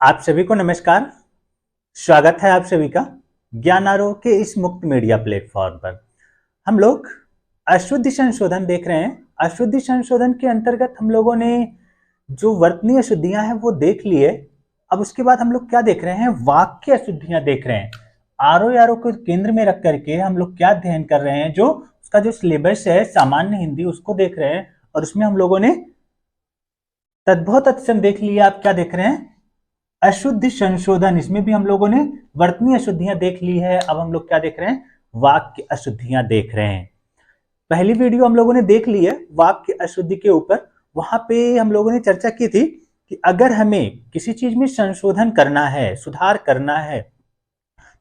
आप सभी को नमस्कार। स्वागत है आप सभी का ज्ञान आरोह के इस मुक्त मीडिया प्लेटफॉर्म पर। हम लोग अशुद्धि संशोधन देख रहे हैं। अशुद्धि संशोधन के अंतर्गत हम लोगों ने जो वर्तनीय अशुद्धियां हैं वो देख लिए। अब उसके बाद हम लोग क्या देख रहे हैं, वाक्य अशुद्धियां देख रहे हैं। आरोह को केंद्र में रख करके हम लोग क्या अध्ययन कर रहे हैं, जो उसका जो सिलेबस है सामान्य हिंदी उसको देख रहे हैं। और उसमें हम लोगों ने तद्भव तत्सम देख लिया। आप क्या देख रहे हैं, अशुद्धि संशोधन। इसमें भी हम लोगों ने वर्तनीय अशुद्धियां देख ली है। अब हम लोग क्या देख रहे हैं, वाक्य अशुद्धियां देख रहे हैं। पहली वीडियो हम लोगों ने देख ली है वाक्य अशुद्धि के ऊपर। वहां पे हम लोगों ने चर्चा की थी कि अगर हमें किसी चीज में संशोधन करना है, सुधार करना है,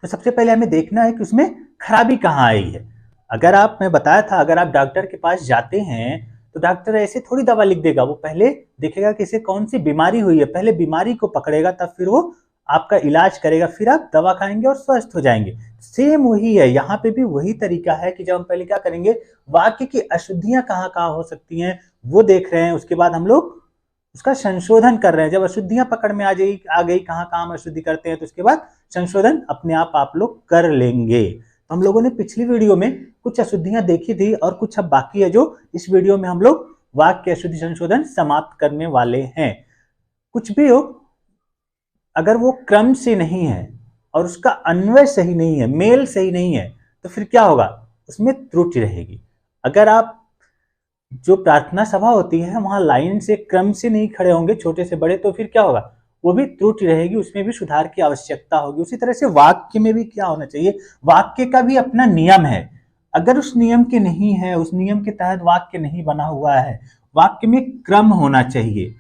तो सबसे पहले हमें देखना है कि उसमें खराबी कहाँ आई है। मैं बताया था, अगर आप डॉक्टर के पास जाते हैं तो डॉक्टर ऐसे थोड़ी दवा लिख देगा। वो पहले देखेगा कि इसे कौन सी बीमारी हुई है, पहले बीमारी को पकड़ेगा, तब फिर वो आपका इलाज करेगा, फिर आप दवा खाएंगे और स्वस्थ हो जाएंगे। सेम वही है, यहाँ पे भी वही तरीका है कि जब हम पहले क्या करेंगे, वाक्य की अशुद्धियां कहाँ कहाँ हो सकती हैं वो देख रहे हैं। उसके बाद हम लोग उसका संशोधन कर रहे हैं। जब अशुद्धियां पकड़ में आ गई कहाँ कहाँ हम अशुद्धि करते हैं, तो उसके बाद संशोधन अपने आप लोग कर लेंगे। तो हम लोगों ने पिछली वीडियो में कुछ अशुद्धियां देखी थी और कुछ अब बाकी है, जो इस वीडियो में हम लोग वाक्य अशुद्धि संशोधन समाप्त करने वाले हैं। कुछ भी हो, अगर वो क्रम से नहीं है और उसका अन्वय सही नहीं है, मेल सही नहीं है, तो फिर क्या होगा, उसमें त्रुटि रहेगी। अगर आप जो प्रार्थना सभा होती है वहां लाइन से क्रम से नहीं खड़े होंगे छोटे से बड़े, तो फिर क्या होगा, वो भी त्रुटि रहेगी, उसमें भी सुधार की आवश्यकता होगी। उसी तरह से वाक्य में भी क्या होना चाहिए, वाक्य का भी अपना नियम है। अगर उस नियम के नहीं है, उस नियम के तहत वाक्य नहीं बना हुआ है, वाक्य में क्रम होना चाहिए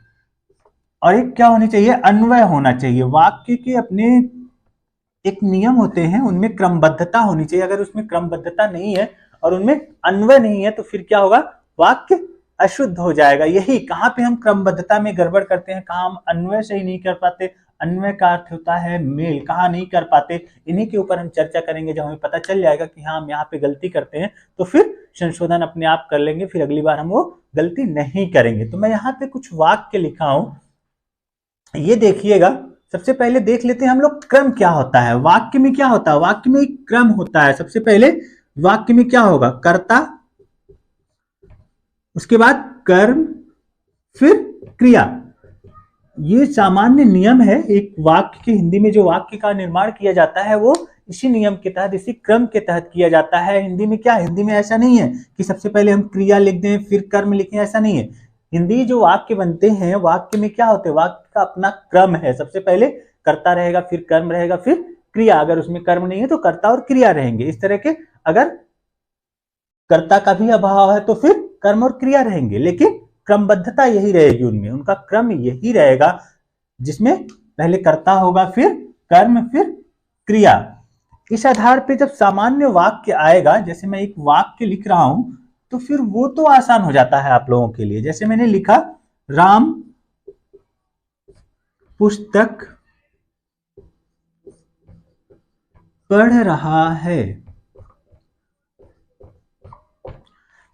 और एक क्या होनी चाहिए, अन्वय होना चाहिए। वाक्य के अपने एक नियम होते हैं, उनमें क्रमबद्धता होनी चाहिए। अगर उसमें क्रमबद्धता नहीं है और उनमें अन्वय नहीं है, तो फिर क्या होगा, वाक्य अशुद्ध हो जाएगा। यही कहां पे हम क्रमबद्धता में गड़बड़ करते हैं, कहां हम अन्वय सही नहीं कर पाते। अन्वय का अर्थ होता है मेल, कहां नहीं कर पाते। इन्हीं के ऊपर हम चर्चा करेंगे। जब हमें पता चल जाएगा कि हाँ हम यहाँ पे गलती करते हैं, तो फिर संशोधन अपने आप कर लेंगे, फिर अगली बार हम वो गलती नहीं करेंगे। तो मैं यहाँ पे कुछ वाक्य लिखा हूं, ये देखिएगा। सबसे पहले देख लेते हैं हम लोग क्रम क्या होता है। वाक्य में क्या होता है, वाक्य में एक क्रम होता है। सबसे पहले वाक्य में क्या होगा, कर्ता, उसके बाद कर्म, फिर क्रिया। ये सामान्य नियम है। एक वाक्य के हिंदी में जो वाक्य का निर्माण किया जाता है वो इसी नियम के तहत, इसी क्रम के तहत किया जाता है। हिंदी में क्या, हिंदी में ऐसा नहीं है कि सबसे पहले हम क्रिया लिख दें फिर कर्म लिखें, ऐसा नहीं है। हिंदी जो वाक्य बनते हैं, वाक्य में क्या होते हैं, वाक्य का अपना क्रम है। सबसे पहले कर्ता रहेगा, फिर कर्म रहेगा, फिर क्रिया। अगर उसमें कर्म नहीं है तो कर्ता और क्रिया रहेंगे। इस तरह के, अगर कर्ता का भी अभाव है तो फिर कर्म और क्रिया रहेंगे, लेकिन क्रमबद्धता यही रहेगी उनमें, उनका क्रम यही रहेगा, जिसमें पहले कर्ता होगा, फिर कर्म, फिर क्रिया। इस आधार पे जब सामान्य वाक्य आएगा, जैसे मैं एक वाक्य लिख रहा हूं, तो फिर वो तो आसान हो जाता है आप लोगों के लिए। जैसे मैंने लिखा, राम पुस्तक पढ़ रहा है।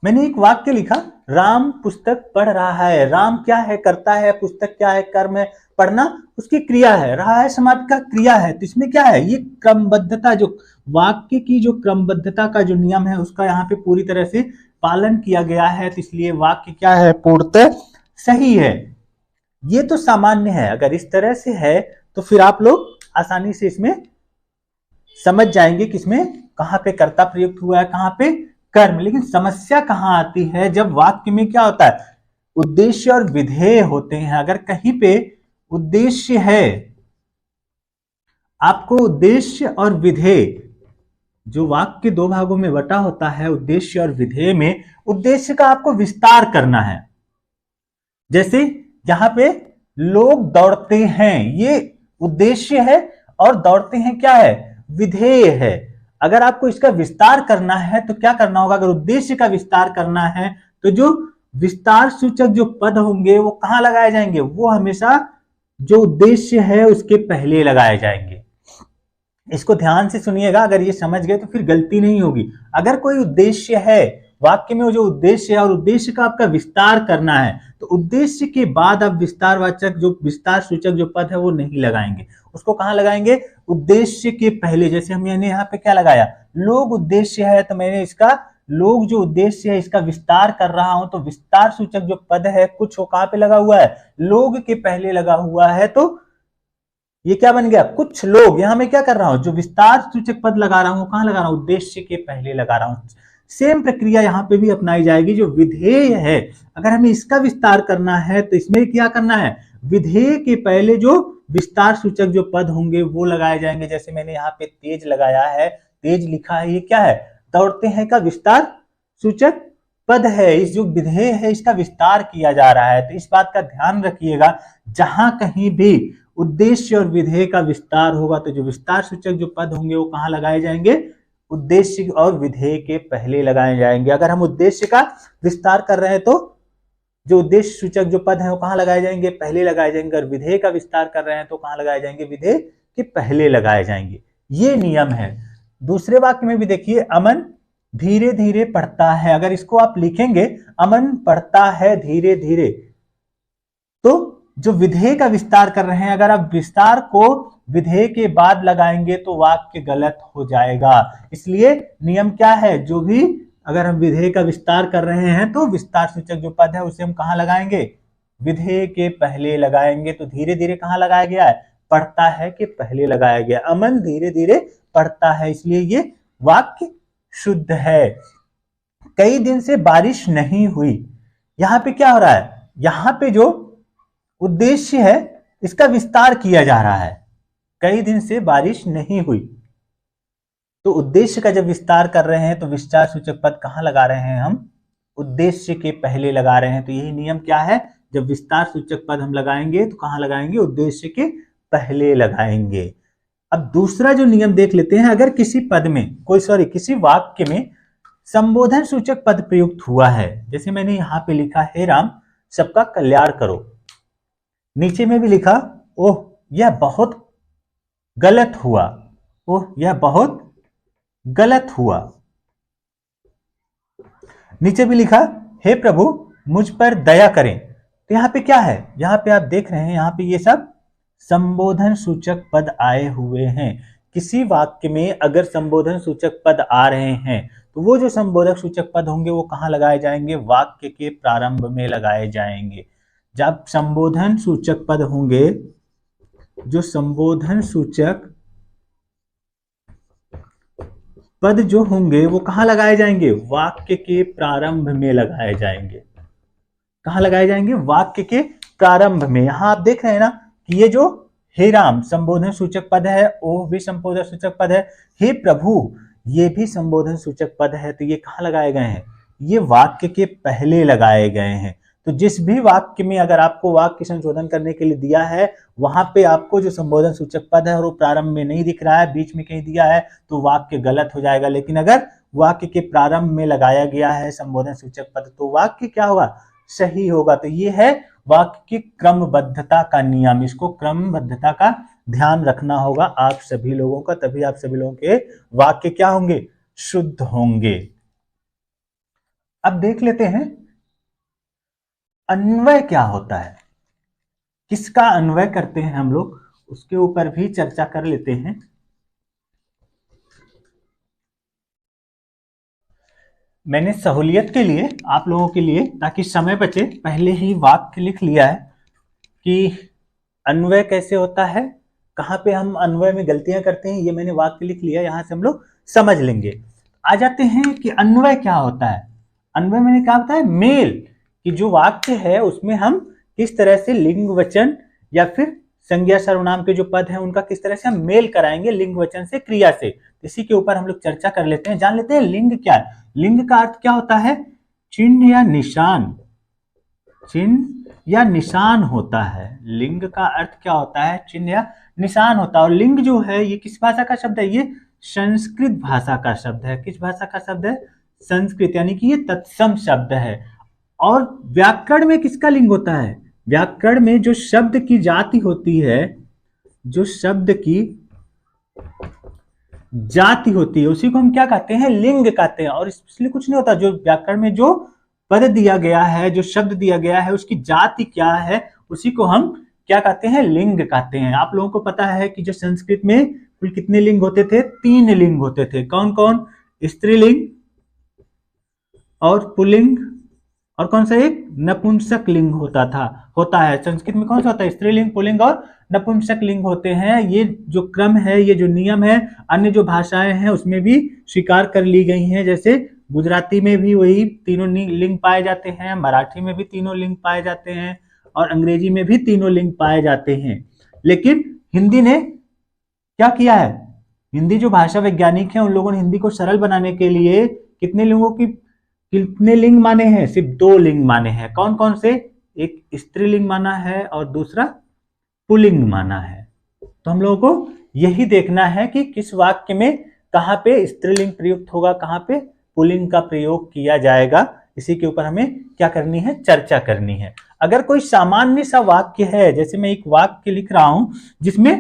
मैंने एक वाक्य लिखा, राम पुस्तक पढ़ रहा है। राम क्या है, कर्ता है, पुस्तक क्या है, कर्म है, पढ़ना उसकी क्रिया है, रहा है समाप्त का क्रिया है। तो इसमें क्या है, ये क्रमबद्धता, जो वाक्य की जो क्रमबद्धता का जो नियम है उसका यहाँ पे पूरी तरह से पालन किया गया है। तो इसलिए वाक्य क्या है, पूर्णतः सही है। ये तो सामान्य है। अगर इस तरह से है तो फिर आप लोग आसानी से इसमें समझ जाएंगे कि इसमें कहां पे कर्ता प्रयुक्त हुआ है, कहां पे कर्म। लेकिन समस्या कहां आती है, जब वाक्य में क्या होता है, उद्देश्य और विधेय होते हैं। अगर कहीं पे उद्देश्य है, आपको उद्देश्य और विधेय, जो वाक्य दो भागों में बटा होता है, उद्देश्य और विधेय में उद्देश्य का आपको विस्तार करना है। जैसे यहां पे लोग दौड़ते हैं, ये उद्देश्य है, और दौड़ते हैं क्या है, विधेय है। अगर आपको इसका विस्तार करना है तो क्या करना होगा, अगर उद्देश्य का विस्तार करना है तो जो विस्तार सूचक जो पद होंगे वो कहां लगाए जाएंगे, वो हमेशा जो उद्देश्य है उसके पहले लगाए जाएंगे। इसको ध्यान से सुनिएगा, अगर ये समझ गए तो फिर गलती नहीं होगी। अगर कोई उद्देश्य है, वाक्य में वो जो उद्देश्य है और उद्देश्य का आपका विस्तार करना है, तो उद्देश्य के बाद अब विस्तारवाचक जो विस्तार सूचक जो पद है वो नहीं लगाएंगे, उसको कहां लगाएंगे, उद्देश्य के पहले। जैसे मैंने यहाँ पे क्या लगाया, लोग उद्देश्य है, तो मैंने इसका लोग जो उद्देश्य है इसका विस्तार कर रहा हूं, तो विस्तार सूचक जो पद है कुछ वो कहां पे लगा हुआ है, लोग के पहले लगा हुआ है, तो ये क्या बन गया, कुछ लोग। यहां मैं क्या कर रहा हूं, जो विस्तार सूचक पद लगा रहा हूं कहां लगा रहा हूं, उद्देश्य के पहले लगा रहा हूं। सेम प्रक्रिया यहां पे भी अपनाई जाएगी। जो विधेय है, अगर हमें इसका विस्तार करना है तो इसमें क्या करना है, विधेय के पहले जो विस्तार सूचक जो पद होंगे वो लगाए जाएंगे। जैसे मैंने यहाँ पे तेज लगाया है, तेज लिखा है, ये क्या है, दौड़ते हैं का विस्तार सूचक पद है। इस जो विधेय है इसका विस्तार किया जा रहा है, तो इस बात का ध्यान रखिएगा, जहां कहीं भी उद्देश्य और विधेय का विस्तार होगा तो जो विस्तार सूचक जो पद होंगे वो कहां लगाए जाएंगे, उद्देश्य और विधेय के पहले लगाए जाएंगे। अगर हम उद्देश्य का विस्तार कर रहे हैं तो जो उद्देश्य सूचक जो पद है वो कहां लगाए जाएंगे, पहले लगाए जाएंगे। और विधेय का विस्तार कर रहे हैं तो कहां लगाए जाएंगे, विधेय के पहले लगाए जाएंगे। ये नियम है। दूसरे वाक्य में भी देखिए, अमन धीरे धीरे पढ़ता है। अगर इसको आप लिखेंगे अमन पढ़ता है धीरे धीरे, तो जो विधेय का विस्तार कर रहे हैं, अगर आप विस्तार को विधेय के बाद लगाएंगे तो वाक्य गलत हो जाएगा। इसलिए नियम क्या है, जो भी अगर हम विधेय का विस्तार कर रहे हैं तो विस्तार सूचक जो पद है उसे हम कहां लगाएंगे, विधेय के पहले लगाएंगे। तो धीरे धीरे कहां लगाया गया है, पढ़ता है के पहले लगाया गया। अमन धीरे धीरे पढ़ता है, इसलिए ये वाक्य शुद्ध है। कई दिन से बारिश नहीं हुई, यहां पे क्या हो रहा है, यहां पे जो उद्देश्य है इसका विस्तार किया जा रहा है। कई दिन से बारिश नहीं हुई, तो उद्देश्य का जब विस्तार कर रहे हैं तो विस्तार सूचक पद कहां लगा रहे हैं, हम उद्देश्य के पहले लगा रहे हैं। तो यही नियम क्या है, जब विस्तार सूचक पद हम लगाएंगे तो कहां लगाएंगे, उद्देश्य के पहले लगाएंगे। अब दूसरा जो नियम देख लेते हैं, अगर किसी पद में किसी वाक्य में संबोधन सूचक पद प्रयुक्त हुआ है, जैसे मैंने यहां पे लिखा, हे राम सबका कल्याण करो। नीचे में भी लिखा, ओह यह बहुत गलत हुआ, ओह यह बहुत गलत हुआ। नीचे भी लिखा, हे प्रभु मुझ पर दया करें। तो यहां पे क्या है, यहां पे आप देख रहे हैं, यहां पे ये सब संबोधन सूचक पद आए हुए हैं। किसी वाक्य में अगर संबोधन सूचक पद आ रहे हैं तो वो जो संबोधक सूचक पद होंगे वो कहां लगाए जाएंगे, वाक्य के प्रारंभ में लगाए जाएंगे। जब संबोधन सूचक पद होंगे, जो संबोधन सूचक पद जो होंगे वो कहां लगाए जाएंगे, वाक्य के प्रारंभ में लगाए जाएंगे। कहां लगाए जाएंगे, वाक्य के प्रारंभ में। यहां आप देख रहे हैं ना कि ये जो हे राम संबोधन सूचक पद है, ओ भी संबोधन सूचक पद है, हे प्रभु ये भी संबोधन सूचक पद है। तो ये कहां लगाए गए हैं, ये वाक्य के पहले लगाए गए हैं। तो जिस भी वाक्य में अगर आपको वाक्य संशोधन करने के लिए दिया है, वहां पे आपको जो संबोधन सूचक पद है और वो प्रारंभ में नहीं दिख रहा है, बीच में कहीं दिया है, तो वाक्य गलत हो जाएगा। लेकिन अगर वाक्य के प्रारंभ में लगाया गया है संबोधन सूचक पद, तो वाक्य क्या होगा, सही होगा। तो ये है वाक्य की क्रमबद्धता का नियम। इसको क्रमबद्धता का ध्यान रखना होगा आप सभी लोगों का, तभी आप सभी लोगों के वाक्य क्या होंगे, शुद्ध होंगे। अब देख लेते हैं अन्वय क्या होता है, किसका अन्वय करते हैं हम लोग, उसके ऊपर भी चर्चा कर लेते हैं। मैंने सहूलियत के लिए आप लोगों के लिए, ताकि समय बचे, पहले ही वाक्य लिख लिया है कि अन्वय कैसे होता है, कहां पे हम अन्वय में गलतियां करते हैं, ये मैंने वाक्य लिख लिया, यहां से हम लोग समझ लेंगे। आ जाते हैं कि अन्वय क्या होता है। अन्वय मैंने क्या होता है, मेल, कि जो वाक्य है उसमें हम किस तरह से लिंग वचन या फिर संज्ञा सर्वनाम के जो पद हैं उनका किस तरह से हम मेल कराएंगे लिंग वचन से, क्रिया से। इसी के ऊपर हम लोग चर्चा कर लेते हैं, जान लेते हैं लिंग क्या है। लिंग का अर्थ क्या होता है, चिन्ह या निशान, चिन्ह या निशान होता है। लिंग का अर्थ क्या होता है, चिन्ह या निशान होता है। और लिंग जो है ये किस भाषा का शब्द है, ये संस्कृत भाषा का शब्द है। किस भाषा का शब्द है, संस्कृत, यानी कि ये तत्सम शब्द है। और व्याकरण में किसका लिंग होता है, व्याकरण में जो शब्द की जाति होती है, जो शब्द की जाति होती है उसी को हम क्या कहते हैं, लिंग कहते हैं। और इसलिए कुछ नहीं होता, जो व्याकरण में जो पद दिया गया है, जो शब्द दिया गया है, उसकी जाति क्या है, उसी को हम क्या कहते हैं, लिंग कहते हैं। आप लोगों को पता है कि जो संस्कृत में कुल कितने लिंग होते थे, 3 लिंग होते थे। कौन कौन? स्त्रीलिंग और पुल्लिंग और कौन सा एक? नपुंसक लिंग होता है। संस्कृत में कौन सा होता है? स्त्रीलिंग, पुल्लिंग और नपुंसक लिंग होते हैं। ये जो क्रम है, ये जो नियम है, अन्य जो भाषाएं हैं उसमें भी स्वीकार कर ली गई हैं। जैसे गुजराती में भी वही तीनों लिंग पाए जाते हैं, मराठी में भी तीनों लिंग पाए जाते हैं और अंग्रेजी में भी तीनों लिंग पाए जाते हैं। लेकिन हिंदी ने क्या किया है? हिंदी जो भाषा वैज्ञानिक है, उन लोगों ने हिंदी को सरल बनाने के लिए कितने लिंग माने हैं? सिर्फ 2 लिंग माने हैं। कौन कौन से? एक स्त्रीलिंग माना है और दूसरा पुल्लिंग माना है। तो हम लोगों को यही देखना है कि किस वाक्य में कहां पे स्त्रीलिंग प्रयुक्त होगा, कहां पे पुल्लिंग का प्रयोग किया जाएगा। इसी के ऊपर हमें क्या करनी है? चर्चा करनी है। अगर कोई सामान्य सा वाक्य है, जैसे मैं एक वाक्य लिख रहा हूं जिसमें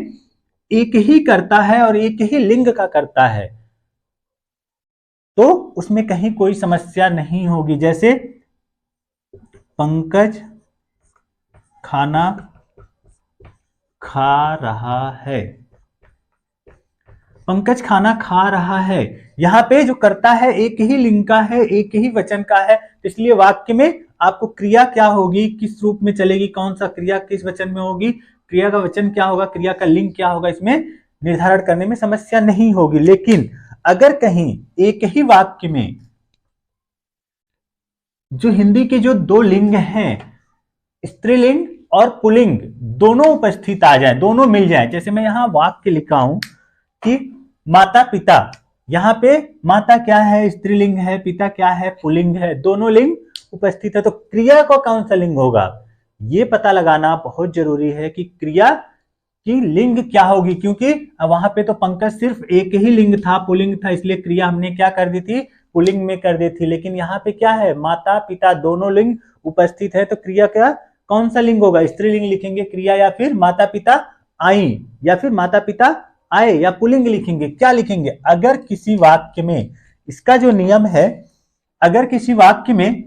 एक ही कर्ता है और एक ही लिंग का कर्ता है, तो उसमें कहीं कोई समस्या नहीं होगी। जैसे पंकज खाना खा रहा है। पंकज खाना खा रहा है, यहां पे जो कर्ता है एक ही लिंग का है, एक ही वचन का है, इसलिए वाक्य में आपको क्रिया क्या होगी, किस रूप में चलेगी, कौन सा क्रिया किस वचन में होगी, क्रिया का वचन क्या होगा, क्रिया का लिंग क्या होगा, इसमें निर्धारण करने में समस्या नहीं होगी। लेकिन अगर कहीं एक ही वाक्य में जो हिंदी के जो 2 लिंग हैं, स्त्रीलिंग और पुल्लिंग, दोनों उपस्थित आ जाए, दोनों मिल जाए। जैसे मैं यहां वाक्य लिखा हूं कि माता पिता, यहां पे माता क्या है? स्त्रीलिंग है, पिता क्या है? पुल्लिंग है, दोनों लिंग उपस्थित है। तो क्रिया को कौन सा लिंग होगा, ये पता लगाना बहुत जरूरी है कि क्रिया की लिंग क्या होगी, क्योंकि वहां पे तो पंकज सिर्फ एक ही लिंग था, पुल्लिंग था, इसलिए क्रिया हमने क्या कर दी थी? पुल्लिंग में कर दी थी। लेकिन यहाँ पे क्या है? माता पिता दोनों लिंग उपस्थित है, तो क्रिया का कौन सा लिंग होगा? स्त्रीलिंग लिखेंगे क्रिया, या फिर माता पिता आई, या फिर माता पिता आए, या पुल्लिंग लिखेंगे? क्या लिखेंगे? अगर किसी वाक्य में, इसका जो नियम है, अगर किसी वाक्य में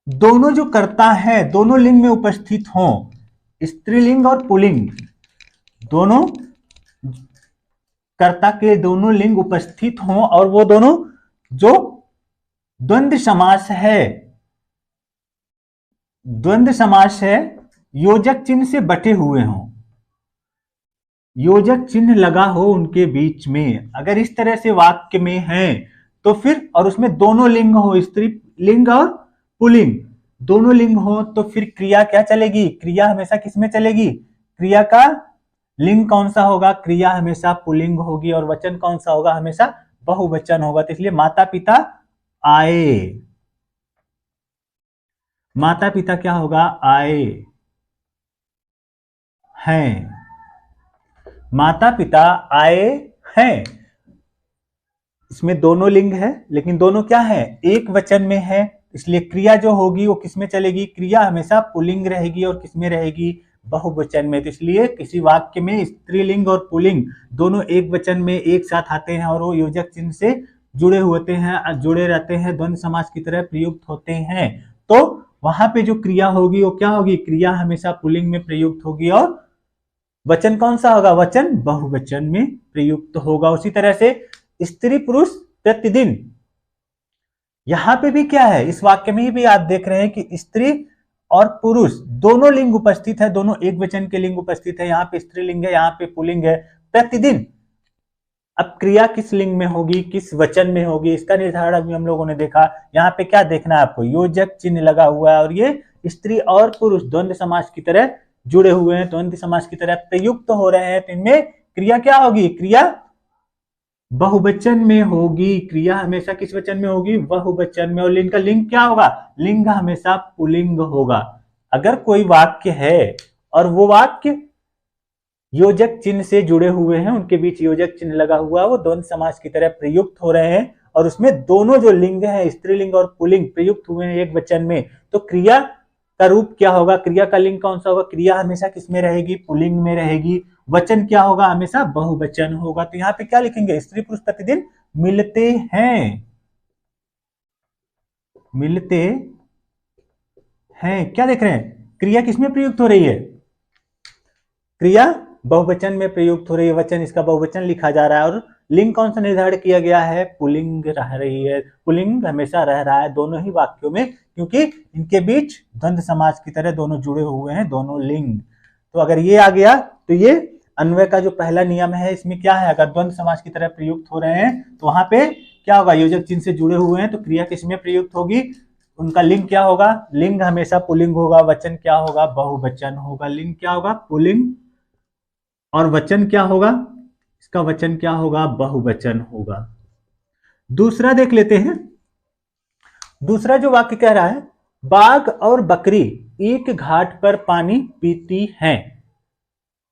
दोनों जो कर्ता है दोनों लिंग में उपस्थित हों, स्त्रीलिंग और पुल्लिंग दोनों कर्ता के दोनों लिंग उपस्थित हों, और वो दोनों जो द्वंद्व समास है, द्वंद्व समास है, योजक चिन्ह से बटे हुए हों, योजक चिन्ह लगा हो उनके बीच में, अगर इस तरह से वाक्य में है तो फिर, और उसमें दोनों लिंग हो, स्त्री लिंग और पुल्लिंग दोनों लिंग हो, तो फिर क्रिया क्या चलेगी? क्रिया हमेशा किस में चलेगी? क्रिया का लिंग कौन सा होगा? क्रिया हमेशा पुल्लिंग होगी, और वचन कौन सा होगा? हमेशा बहुवचन होगा। तो इसलिए माता पिता आए, माता पिता क्या होगा? आए हैं, माता पिता आए हैं। इसमें दोनों लिंग है, लेकिन दोनों क्या है? एक वचन में है, इसलिए क्रिया जो होगी वो किसमें चलेगी? क्रिया हमेशा पुल्लिंग रहेगी, और किसमें रहेगी? बहुवचन में। तो इसलिए किसी वाक्य में स्त्रीलिंग और पुल्लिंग दोनों एक वचन में एक साथ आते हैं, और वो योजक चिन्ह से जुड़े रहते हैं, द्वंद्व समास की तरह प्रयुक्त होते हैं। तो वहां पे जो क्रिया होगी वो क्या होगी? क्रिया हमेशा पुल्लिंग में प्रयुक्त होगी, और वचन कौन सा होगा? वचन बहुवचन में प्रयुक्त होगा। उसी तरह से स्त्री पुरुष प्रतिदिन, यहां पे भी क्या है? इस वाक्य में भी आप देख रहे हैं कि स्त्री और पुरुष दोनों लिंग उपस्थित है, दोनों एक वचन के लिंग उपस्थित है। यहाँ पे स्त्रीलिंग है, यहाँ पे पुल्लिंग है। प्रतिदिन, अब क्रिया किस लिंग में होगी, किस वचन में होगी, इसका निर्धारण अभी हम लोगों ने देखा। यहाँ पे क्या देखना है आपको? योजक चिन्ह लगा हुआ है, और ये स्त्री और पुरुष द्वंद्व समास की तरह जुड़े हुए हैं, द्वंद्व समास की तरह प्रयुक्त हो रहे हैं। तो इनमें क्रिया क्या होगी? क्रिया बहुवचन में होगी। क्रिया हमेशा किस वचन में होगी? बहुवचन में। और लिंग का लिंग क्या होगा? लिंग हमेशा पुल्लिंग होगा। अगर कोई वाक्य है और वो वाक्य योजक चिन्ह से जुड़े हुए हैं, उनके बीच योजक चिन्ह लगा हुआ, वो द्वंद्व समास की तरह प्रयुक्त हो रहे हैं, और उसमें दोनों जो लिंग है, स्त्रीलिंग और पुल्लिंग, प्रयुक्त हुए हैं एक वचन में, तो क्रिया का रूप क्या होगा? क्रिया का लिंग कौन सा होगा? क्रिया हमेशा किसमें रहेगी? पुल्लिंग में रहेगी। वचन क्या होगा? हमेशा बहुवचन होगा। तो यहाँ पे क्या लिखेंगे? स्त्री पुरुष प्रतिदिन मिलते हैं, मिलते हैं। क्या देख रहे हैं? क्रिया किसमें प्रयुक्त हो रही है? क्रिया बहुवचन में प्रयुक्त हो रही है। वचन इसका बहुवचन लिखा जा रहा है और लिंग कौन सा निर्धारित किया गया है? पुल्लिंग रह रही है। पुल्लिंग हमेशा रह रहा है दोनों ही वाक्यों में, क्योंकि इनके बीच द्वंद्व समास की तरह दोनों जुड़े हुए हैं, दोनों लिंग। तो अगर ये आ गया तो ये अन्वय का जो पहला नियम है इसमें क्या है? अगर द्वंद्व समास की तरह प्रयुक्त हो रहे हैं तो वहां पे क्या होगा? योजक चिन्ह से जुड़े हुए हैं तो क्रिया किसमें प्रयुक्त होगी? उनका लिंग क्या होगा? लिंग हमेशा पुल्लिंग होगा। वचन क्या होगा? बहुवचन होगा। लिंग क्या होगा? पुल्लिंग, और वचन क्या होगा? इसका वचन क्या होगा? बहुवचन होगा। दूसरा देख लेते हैं। दूसरा जो वाक्य कह रहा है, बाघ और बकरी एक घाट पर पानी पीती हैं,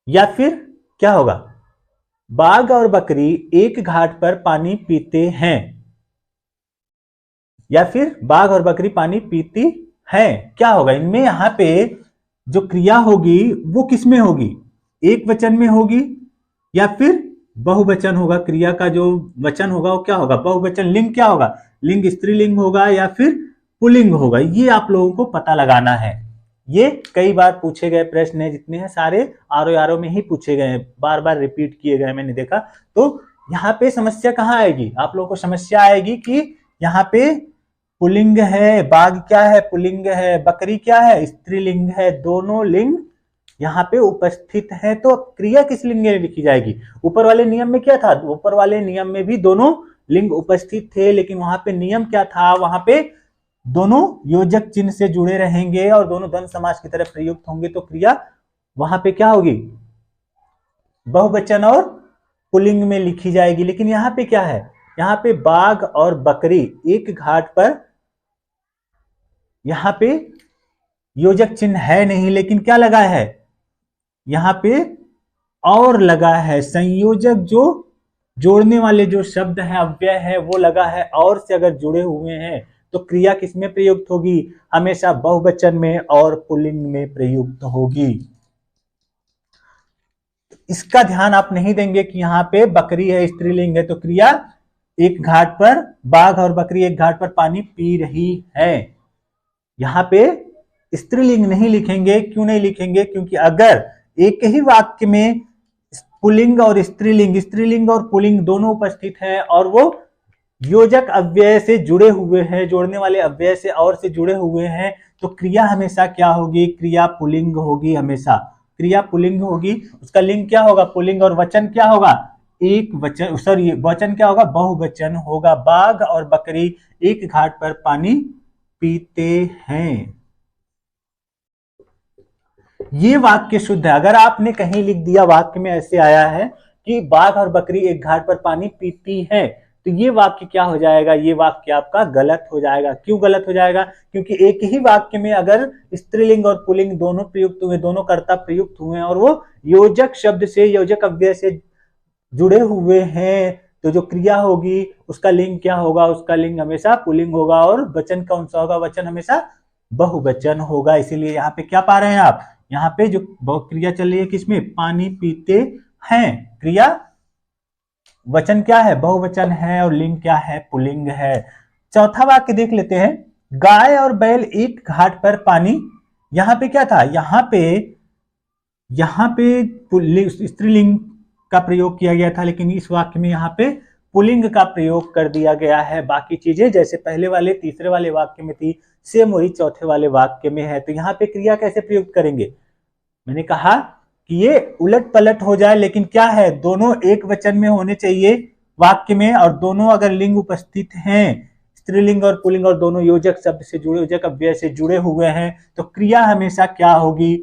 या फिर क्या होगा? बाघ और बकरी एक घाट पर पानी पीते हैं, या फिर बाघ और बकरी पानी पीती हैं। क्या होगा इनमें? यहां पे जो क्रिया होगी वो किसमें होगी? एक वचन में होगी या फिर बहुवचन होगा? क्रिया का जो वचन होगा वो क्या होगा? बहुवचन। लिंग क्या होगा? लिंग स्त्रीलिंग होगा या फिर पुल्लिंग होगा? ये आप लोगों को पता लगाना है। ये कई बार पूछे गए प्रश्न है, जितने हैं सारे आरओ में ही पूछे गए हैं, बार बार रिपीट किए गए, मैंने देखा। तो यहाँ पे समस्या कहाँ आएगी? आप लोगों को समस्या आएगी कि यहाँ पे पुल्लिंग है, बाघ क्या है? पुल्लिंग है, बकरी क्या है? स्त्रीलिंग है, दोनों लिंग यहाँ पे उपस्थित है। तो क्रिया किस लिंग में लिखी जाएगी? ऊपर वाले नियम में क्या था? ऊपर वाले नियम में भी दोनों लिंग उपस्थित थे, लेकिन वहां पे नियम क्या था? वहां पे दोनों योजक चिन्ह से जुड़े रहेंगे और दोनों द्वंद्व समास की तरह प्रयुक्त होंगे, तो क्रिया वहां पे क्या होगी? बहुवचन और पुल्लिंग में लिखी जाएगी। लेकिन यहाँ पे क्या है? यहाँ पे बाघ और बकरी एक घाट पर, यहाँ पे योजक चिन्ह है नहीं, लेकिन क्या लगा है? यहाँ पे और लगा है। संयोजक जो जोड़ने वाले जो शब्द है, अव्यय है, वो लगा है। और से अगर जुड़े हुए हैं तो क्रिया किसमें प्रयुक्त होगी? हमेशा बहुवचन में और पुल्लिंग में प्रयुक्त होगी। इसका ध्यान आप नहीं देंगे कि यहाँ पे बकरी है, स्त्रीलिंग है, तो क्रिया एक घाट पर, बाघ और बकरी एक घाट पर पानी पी रही है। यहाँ पे स्त्रीलिंग नहीं लिखेंगे। क्यों नहीं लिखेंगे? क्योंकि अगर एक ही वाक्य में पुल्लिंग और स्त्रीलिंग, स्त्रीलिंग और पुल्लिंग दोनों उपस्थित हैं और वो योजक अव्यय से जुड़े हुए हैं, जोड़ने वाले अव्यय से और से जुड़े हुए हैं, तो क्रिया हमेशा क्या होगी? क्रिया पुल्लिंग होगी। हमेशा क्रिया पुल्लिंग होगी। उसका लिंग क्या होगा? पुल्लिंग। और वचन क्या होगा? एक वचन, सॉरी, वचन क्या होगा? बहुवचन होगा। बाघ और बकरी एक घाट पर पानी पीते हैं। ये वाक्य शुद्ध है। अगर आपने कहीं लिख दिया, वाक्य में ऐसे आया है कि बाघ और बकरी एक घाट पर पानी पीती है, तो ये वाक्य क्या हो जाएगा? ये वाक्य आपका गलत हो जाएगा। क्यों गलत हो जाएगा? क्योंकि एक ही वाक्य में अगर स्त्रीलिंग और पुल्लिंग दोनों प्रयुक्त हुए, दोनों कर्ता प्रयुक्त हुए और वो योजक शब्द से, योजक अव्यय से जुड़े हुए हैं, तो जो क्रिया होगी उसका लिंग क्या होगा? उसका लिंग हमेशा पुल्लिंग होगा। और वचन कौन सा होगा? वचन हमेशा बहुवचन होगा। इसीलिए यहाँ पे क्या पा रहे हैं आप? यहाँ पे जो क्रिया चल रही है किसमें? पानी पीते हैं। क्रिया वचन क्या है? बहुवचन है। और लिंग क्या है? पुल्लिंग है। चौथा वाक्य देख लेते हैं। गाय और बैल एक घाट पर पानी, यहाँ पे क्या था? यहाँ पे स्त्रीलिंग का प्रयोग किया गया था, लेकिन इस वाक्य में यहाँ पे पुल्लिंग का प्रयोग कर दिया गया है। बाकी चीजें जैसे पहले वाले, तीसरे वाले वाक्य में थी, सेम वही चौथे वाले वाक्य में है। तो यहाँ पे क्रिया कैसे प्रयुक्त करेंगे? मैंने कहा कि ये उलट पलट हो जाए, लेकिन क्या है? दोनों एक वचन में होने चाहिए वाक्य में, और दोनों अगर लिंग उपस्थित हैं, स्त्रीलिंग और पुल्लिंग, और दोनों योजक शब्द से जुड़े, योजक अव्यय से जुड़े हुए हैं, तो क्रिया हमेशा क्या होगी?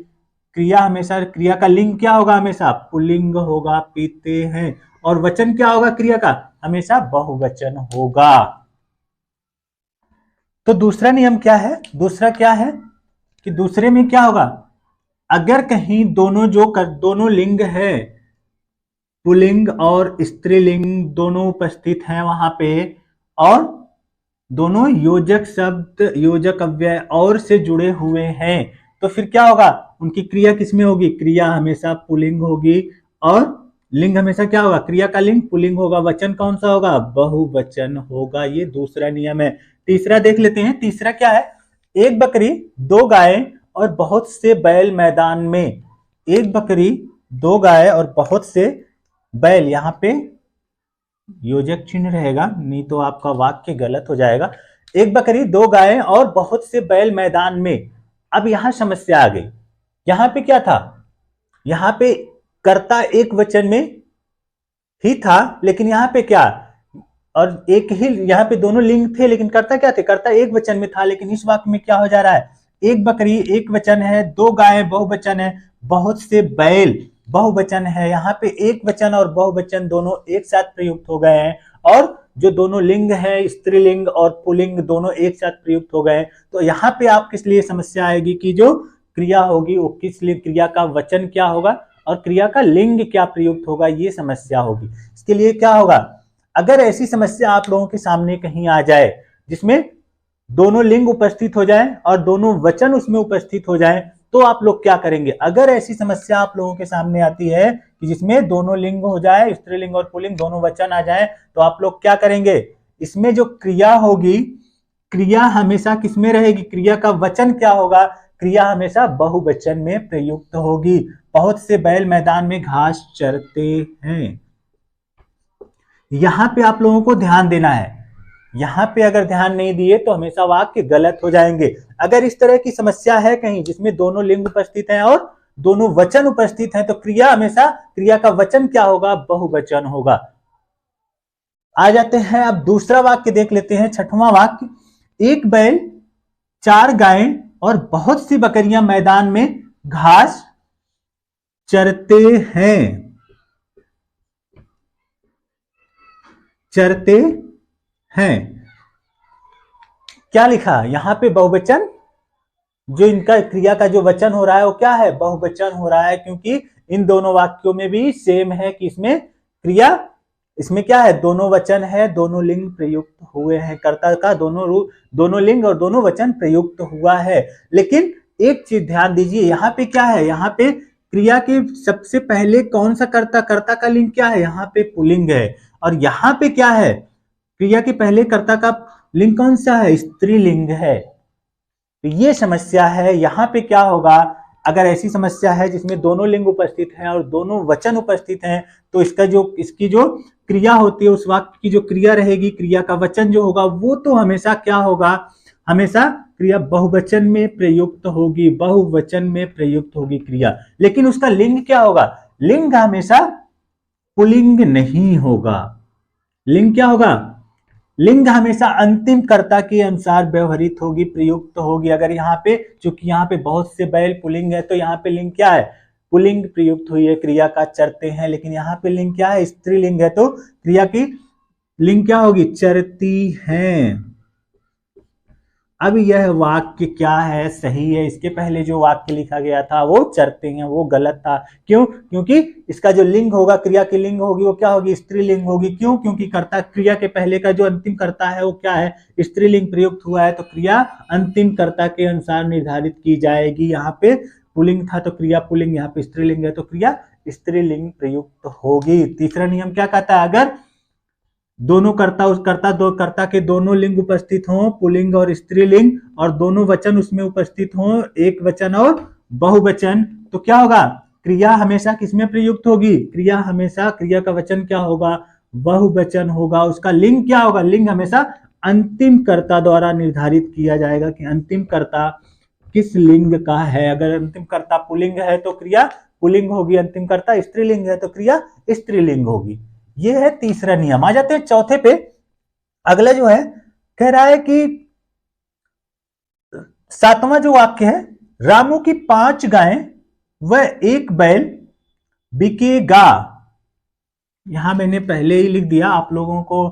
क्रिया हमेशा, क्रिया का लिंग क्या होगा? हमेशा पुल्लिंग होगा, पीते हैं। और वचन क्या होगा? क्रिया का हमेशा बहुवचन होगा। तो दूसरा नियम क्या है? दूसरा क्या है कि दूसरे में क्या होगा? अगर कहीं दोनों लिंग है, पुल्लिंग और स्त्रीलिंग दोनों उपस्थित हैं वहां पे, और दोनों योजक शब्द, योजक अव्यय और से जुड़े हुए हैं, तो फिर क्या होगा? उनकी क्रिया किसमें होगी? क्रिया हमेशा पुल्लिंग होगी। और लिंग हमेशा क्या होगा, क्रिया का लिंग पुल्लिंग होगा, वचन कौन सा होगा, बहुवचन होगा। ये दूसरा नियम है। तीसरा देख लेते हैं, तीसरा क्या है, एक बकरी दो गाय और बहुत से बैल मैदान में। एक बकरी दो गाय और बहुत से बैल, यहां पे योजक चिन्ह रहेगा, नहीं तो आपका वाक्य गलत हो जाएगा। एक बकरी दो गाय और बहुत से बैल मैदान में। अब यहां समस्या आ गई। यहां पे क्या था, यहां पे कर्ता एक वचन में ही था, लेकिन यहां पे क्या, और एक ही, यहाँ पे दोनों लिंग थे लेकिन कर्ता क्या थे, कर्ता एक वचन में था। लेकिन इस वाक्य में क्या हो जा रहा है, एक बकरी एक वचन है, दो गाय बहुवचन है, बहुत से बैल बहुवचन है। यहाँ पे एक वचन और बहुवचन दोनों एक साथ प्रयुक्त हो गए हैं, और जो दोनों लिंग है स्त्रीलिंग और पुल्लिंग दोनों एक साथ प्रयुक्त हो गए। तो यहाँ पे आप किस लिए समस्या आएगी कि जो क्रिया होगी वो किस लिए, क्रिया का वचन क्या होगा और क्रिया का लिंग क्या प्रयुक्त होगा, ये समस्या होगी। इसके लिए क्या होगा, अगर ऐसी समस्या आप लोगों के सामने कहीं आ जाए जिसमें दोनों लिंग उपस्थित हो जाए और दोनों वचन उसमें उपस्थित हो जाए, तो आप लोग क्या करेंगे। अगर ऐसी समस्या आप लोगों के सामने आती है कि जिसमें दोनों लिंग हो जाए, स्त्रीलिंग और पुल्लिंग दोनों वचन आ जाए, तो आप लोग क्या करेंगे, इसमें जो क्रिया होगी, क्रिया हमेशा किसमें रहेगी, क्रिया का वचन क्या होगा, क्रिया हमेशा बहुवचन में प्रयुक्त होगी। बहुत से बैल मैदान में घास चरते हैं। यहां पे आप लोगों को ध्यान देना है। यहां पे अगर ध्यान नहीं दिए तो हमेशा वाक्य गलत हो जाएंगे। अगर इस तरह की समस्या है कहीं जिसमें दोनों लिंग उपस्थित हैं और दोनों वचन उपस्थित हैं, तो क्रिया हमेशा, क्रिया का वचन क्या होगा, बहुवचन होगा। आ जाते हैं, अब दूसरा वाक्य देख लेते हैं, छठवां वाक्य, एक बैल चार गायें और बहुत सी बकरियां मैदान में घास चरते हैं। चरते हैं, क्या लिखा यहां पे, बहुवचन, जो इनका क्रिया का जो वचन हो रहा है वो क्या है, बहुवचन हो रहा है, क्योंकि इन दोनों वाक्यों में भी सेम है कि इसमें क्रिया, इसमें क्या है, दोनों वचन है, दोनों लिंग प्रयुक्त हुए हैं, कर्ता का दोनों रूप, दोनों लिंग और दोनों वचन प्रयुक्त हुआ है। लेकिन एक चीज ध्यान दीजिए, यहाँ पे क्या है, यहाँ पे क्रिया के सबसे पहले कौन सा कर्ता, कर्ता का लिंग क्या है, यहाँ पे पुल्लिंग है। और यहाँ पे क्या है, क्रिया के पहले कर्ता का लिंग कौन सा है, स्त्रीलिंग है। तो ये समस्या है। यहाँ पे क्या होगा, अगर ऐसी समस्या है जिसमें दोनों लिंग उपस्थित हैं और दोनों वचन उपस्थित हैं, तो इसका जो, इसकी जो क्रिया होती है, उस वाक्य की जो क्रिया रहेगी, क्रिया का वचन जो होगा वो तो हमेशा क्या होगा, हमेशा क्रिया बहुवचन में प्रयुक्त होगी, बहुवचन में प्रयुक्त होगी क्रिया। लेकिन उसका लिंग क्या होगा, लिंग हमेशा पुल्लिंग नहीं होगा। लिंग क्या होगा, लिंग हमेशा अंतिम कर्ता के अनुसार व्यवहरित होगी, प्रयुक्त होगी। अगर यहाँ पे, चूंकि यहाँ पे बहुत से बैल पुल्लिंग है, तो यहाँ पे लिंग क्या है, पुल्लिंग प्रयुक्त हुई है, क्रिया का चरते हैं। लेकिन यहाँ पे लिंग क्या है, स्त्रीलिंग है, तो क्रिया की लिंग क्या होगी, चरती हैं। अब यह वाक्य क्या है, सही है, इसके पहले जो वाक्य लिखा गया था वो चरते हैं, वो गलत था। क्यों, क्योंकि इसका जो लिंग होगा, क्रिया की लिंग होगी, वो क्या होगी, स्त्रीलिंग होगी। क्यों, क्योंकि कर्ता, क्रिया के पहले का जो अंतिम कर्ता है वो क्या है, स्त्रीलिंग प्रयुक्त हुआ है, तो क्रिया अंतिम कर्ता के अनुसार निर्धारित की जाएगी। यहाँ पे पुल्लिंग था तो क्रिया पुल्लिंग, यहाँ पे स्त्रीलिंग है तो क्रिया स्त्रीलिंग प्रयुक्त होगी। तीसरा नियम क्या कहता है, अगर दोनों कर्ता, उस कर्ता, दो कर्ता के दोनों लिंग उपस्थित हों, पुल्लिंग और स्त्रीलिंग, और दोनों वचन उसमें उपस्थित हों, एक वचन और बहुवचन, तो क्या होगा, क्रिया हमेशा किसमें प्रयुक्त होगी, क्रिया हमेशा, क्रिया का वचन क्या होगा, बहुवचन होगा। उसका लिंग क्या होगा, लिंग हमेशा अंतिम कर्ता द्वारा निर्धारित किया जाएगा कि अंतिम कर्ता किस लिंग का है। अगर अंतिम कर्ता पुल्लिंग है तो क्रिया पुल्लिंग होगी, अंतिम कर्ता स्त्रीलिंग है तो क्रिया स्त्रीलिंग होगी। ये है तीसरा नियम। आ जाते हैं चौथे पे। अगला जो है, कह रहा है कि सातवां जो वाक्य है, रामू की 5 गायें व एक बैल बिकेगा। यहां मैंने पहले ही लिख दिया, आप लोगों को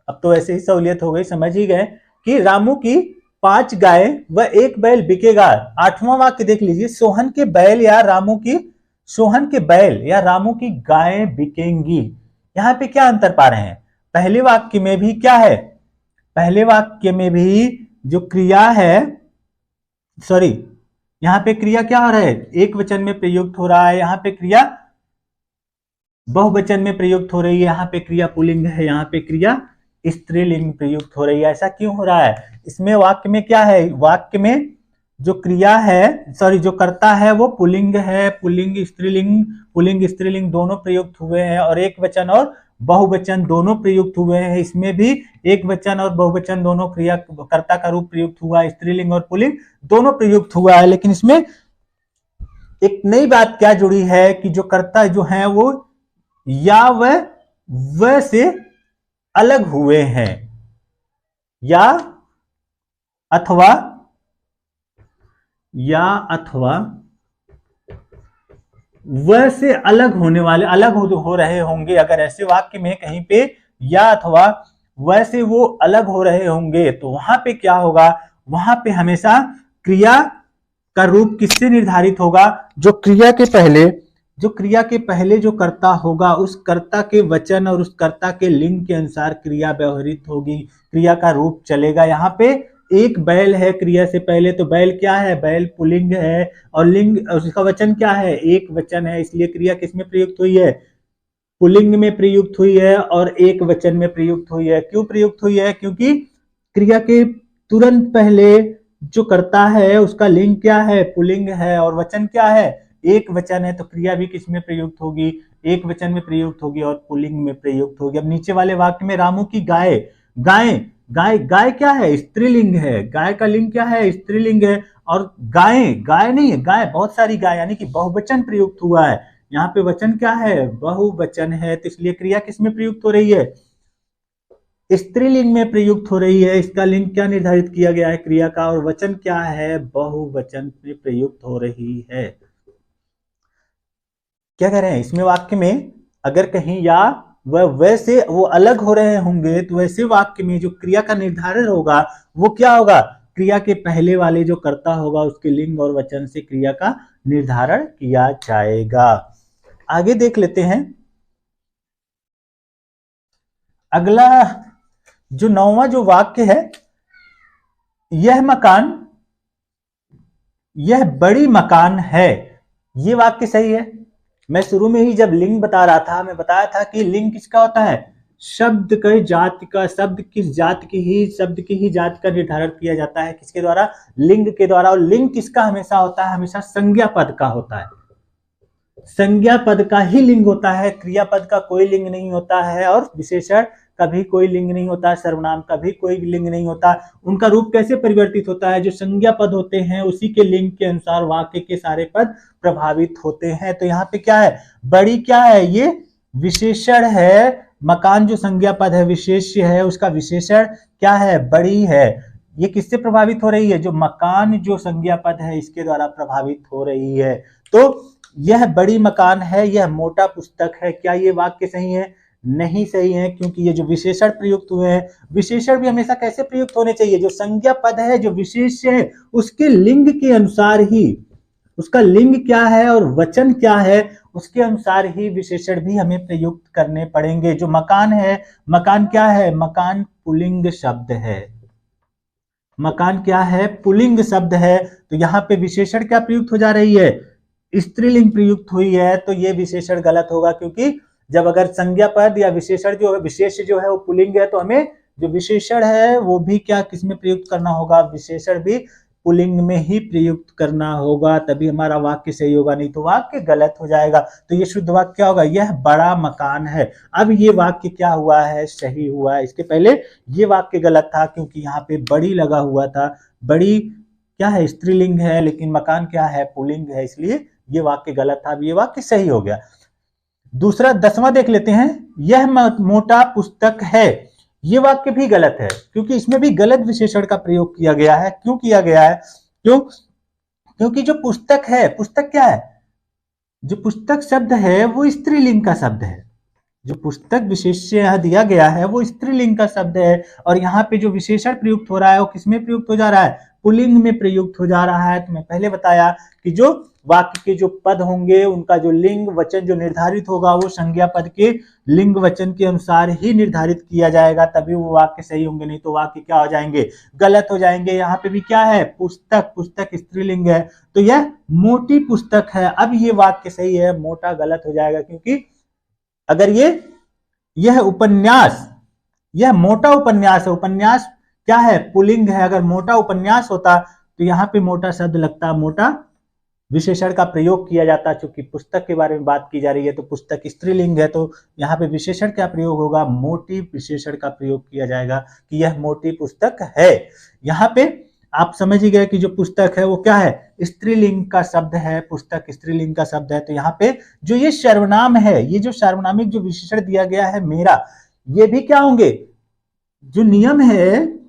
अब तो ऐसे ही सहूलियत हो गई, समझ ही गए कि रामू की 5 गायें व एक बैल बिकेगा। आठवां वाक्य देख लीजिए, सोहन के बैल या रामू की, सोहन के बैल या रामू की गायें बिकेंगी। यहां पे क्या अंतर पा रहे हैं, पहले वाक्य में भी क्या है, पहले वाक्य में भी जो क्रिया है, सॉरी, यहां पे क्रिया क्या हो रहा है, एक वचन में प्रयुक्त हो रहा है, यहां पे क्रिया बहुवचन में प्रयुक्त हो रही है, यहाँ पे क्रिया पुल्लिंग है, यहाँ पे क्रिया स्त्रीलिंग प्रयुक्त हो रही है। ऐसा क्यों हो रहा है? इसमें वाक्य में क्या है, वाक्य में जो क्रिया है, सॉरी जो कर्ता है वो पुल्लिंग है, पुल्लिंग स्त्रीलिंग दोनों प्रयुक्त हुए हैं, और एक वचन और बहुवचन दोनों प्रयुक्त हुए हैं। इसमें भी एक वचन और बहुवचन दोनों क्रिया कर्ता का रूप प्रयुक्त हुआ है, स्त्रीलिंग और पुल्लिंग दोनों प्रयुक्त हुआ है। लेकिन इसमें एक नई बात क्या जुड़ी है कि जो कर्ता जो है वो या वह से अलग हुए हैं, या अथवा वह से अलग होने वाले, अलग हो रहे होंगे। अगर ऐसे वाक्य में कहीं पे या अथवा वह से वो अलग हो रहे होंगे तो वहां पे क्या होगा, वहां पे हमेशा क्रिया का रूप किससे निर्धारित होगा, जो क्रिया के पहले जो कर्ता होगा उस कर्ता के वचन और उस कर्ता के लिंग के अनुसार क्रिया व्यवहृत होगी, क्रिया का रूप चलेगा। यहाँ पे एक बैल है क्रिया से पहले, तो बैल क्या है, बैल पुल्लिंग है, और लिंग उसका वचन क्या है, एक वचन है, इसलिए क्रिया किसमें प्रयुक्त हुई है, पुल्लिंग में प्रयुक्त हुई है और एक वचन में प्रयुक्त हुई है। क्यों प्रयुक्त हुई है? क्योंकि क्रिया के तुरंत पहले जो कर्ता है उसका लिंग क्या है, पुल्लिंग है, और वचन क्या है, एक वचन है, तो क्रिया भी किसमें प्रयुक्त होगी, एक वचन में प्रयुक्त होगी और पुल्लिंग में प्रयुक्त होगी। अब नीचे वाले वाक्य में रामू की गाय, गाय गाय गाय क्या है, स्त्रीलिंग है, गाय का लिंग क्या है, स्त्रीलिंग है, और गाय गाय नहीं है, गाय बहुत सारी गाय, यानी कि बहुवचन प्रयुक्त हुआ है। यहाँ पे वचन क्या है, बहुवचन है, तो इसलिए क्रिया किसमें प्रयुक्त हो रही है, स्त्रीलिंग में प्रयुक्त हो रही है। इसका लिंग क्या निर्धारित किया गया है क्रिया का, और वचन क्या है, बहुवचन में प्रयुक्त हो रही है। क्या कह रहे हैं इसमें वाक्य में, अगर कहीं या वह वैसे वो अलग हो रहे होंगे तो वैसे वाक्य में जो क्रिया का निर्धारण होगा वो क्या होगा, क्रिया के पहले वाले जो कर्ता होगा उसके लिंग और वचन से क्रिया का निर्धारण किया जाएगा। आगे देख लेते हैं। अगला जो 9वां जो वाक्य है, यह मकान, यह बड़ी मकान है, ये वाक्य सही है। मैं शुरू में ही जब लिंग बता रहा था, मैं बताया था कि लिंग किसका होता है, शब्द के जाति का, शब्द किस जाति की ही, शब्द की ही जाति का निर्धारण किया जाता है, किसके द्वारा, लिंग के द्वारा। और लिंग किसका हमेशा होता है, हमेशा संज्ञा पद का होता है, संज्ञा पद का ही लिंग होता है, क्रियापद का कोई लिंग नहीं होता है, और विशेषण का भी कोई लिंग नहीं होता, सर्वनाम का भी कोई लिंग नहीं होता। उनका रूप कैसे परिवर्तित होता है, जो संज्ञा पद होते हैं उसी के लिंग के अनुसार वाक्य के सारे पद प्रभावित होते हैं। तो यहाँ पे क्या है, बड़ी क्या है, ये विशेषण है, मकान जो संज्ञा पद है, विशेष्य है, उसका विशेषण क्या है, बड़ी है। ये किससे प्रभावित हो रही है, जो मकान जो संज्ञा पद है इसके द्वारा प्रभावित हो रही है। तो यह बड़ी मकान है, यह मोटा पुस्तक है, क्या ये वाक्य सही है, नहीं सही है, क्योंकि ये जो विशेषण प्रयुक्त हुए हैं, विशेषण भी हमेशा कैसे प्रयुक्त होने चाहिए, जो संज्ञा पद है, जो विशेष्य है, उसके लिंग के अनुसार ही, उसका लिंग क्या है और वचन क्या है उसके अनुसार ही विशेषण भी हमें प्रयुक्त करने पड़ेंगे। जो मकान है, मकान क्या है, मकान पुल्लिंग शब्द है, मकान क्या है, पुल्लिंग शब्द है, तो यहाँ पे विशेषण क्या प्रयुक्त हो जा रही है, स्त्रीलिंग प्रयुक्त हुई है, तो ये विशेषण गलत होगा। क्योंकि जब अगर संज्ञा पद या विशेषण जो है, विशेष जो है वो पुल्लिंग है, तो हमें जो विशेषण है वो भी क्या किसमें प्रयुक्त करना होगा, विशेषण भी पुल्लिंग में ही प्रयुक्त करना होगा, तभी हमारा वाक्य सही होगा, नहीं तो वाक्य गलत हो जाएगा। तो ये शुद्ध वाक्य क्या होगा, यह बड़ा मकान है। अब ये वाक्य क्या हुआ है, सही हुआ है। इसके पहले ये वाक्य गलत था क्योंकि यहाँ पे बड़ी लगा हुआ था, बड़ी क्या है, स्त्रीलिंग है, लेकिन मकान क्या है, पुल्लिंग है, इसलिए ये वाक्य गलत था। अब ये वाक्य सही हो गया। दूसरा 10वां देख लेते हैं, यह मोटा पुस्तक है, ये वाक्य भी गलत है क्योंकि इसमें भी गलत विशेषण का प्रयोग किया गया है। क्यों किया गया है, क्योंकि जो पुस्तक है, पुस्तक क्या है, जो पुस्तक शब्द है वो स्त्रीलिंग का शब्द है, जो पुस्तक विशेष्य यहाँ दिया गया है वो स्त्रीलिंग का शब्द है, और यहाँ पे जो विशेषण प्रयुक्त हो रहा है वो किसमें प्रयुक्त हो जा रहा है, पुल्लिंग में प्रयुक्त हो जा रहा है। तो मैं पहले बताया कि जो वाक्य के जो पद होंगे उनका जो लिंग वचन जो निर्धारित होगा वो संज्ञा पद के लिंग वचन के अनुसार ही निर्धारित किया जाएगा, तभी वो वाक्य सही होंगे, नहीं तो वाक्य क्या हो जाएंगे, गलत हो जाएंगे। यहाँ पे भी क्या है, पुस्तक, पुस्तक स्त्रीलिंग है, तो यह मोटी पुस्तक है। अब ये वाक्य सही है, मोटा गलत हो जाएगा क्योंकि अगर यह उपन्यास, यह मोटा उपन्यास है, उपन्यास क्या है, पुल्लिंग है, अगर मोटा उपन्यास होता तो यहां पे मोटा शब्द लगता, मोटा विशेषण का प्रयोग किया जाता। चूंकि पुस्तक के बारे में बात की जा रही है तो पुस्तक स्त्रीलिंग है, तो यहाँ पे विशेषण क्या प्रयोग होगा, मोटी विशेषण का प्रयोग किया जाएगा कि यह मोटी पुस्तक है। यहाँ पे आप समझ ही गए कि जो पुस्तक है वो क्या है, स्त्रीलिंग का शब्द है, पुस्तक स्त्रीलिंग का शब्द है। तो यहाँ पे जो ये सर्वनाम है, ये जो सार्वनामिक जो विशेषण दिया गया है मेरा, ये भी क्या होंगे, जो नियम है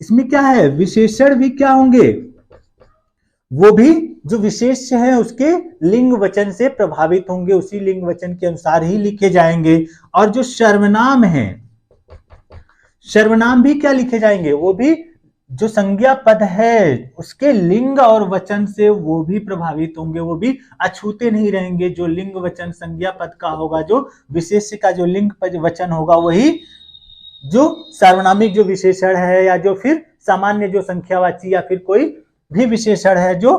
इसमें क्या है, विशेषण भी क्या होंगे, वो भी जो विशेष्य है उसके लिंग वचन से प्रभावित होंगे, उसी लिंग वचन के अनुसार ही लिखे जाएंगे। और जो सर्वनाम है, सर्वनाम भी क्या लिखे जाएंगे, वो भी जो संज्ञा पद है उसके लिंग और वचन से वो भी प्रभावित होंगे, वो भी अछूते नहीं रहेंगे। जो लिंग वचन संज्ञा पद का होगा, जो विशेष्य का जो लिंग पद वचन होगा, वही जो सार्वनामिक जो विशेषण है या जो फिर सामान्य जो संख्यावाची या फिर कोई भी विशेषण है जो,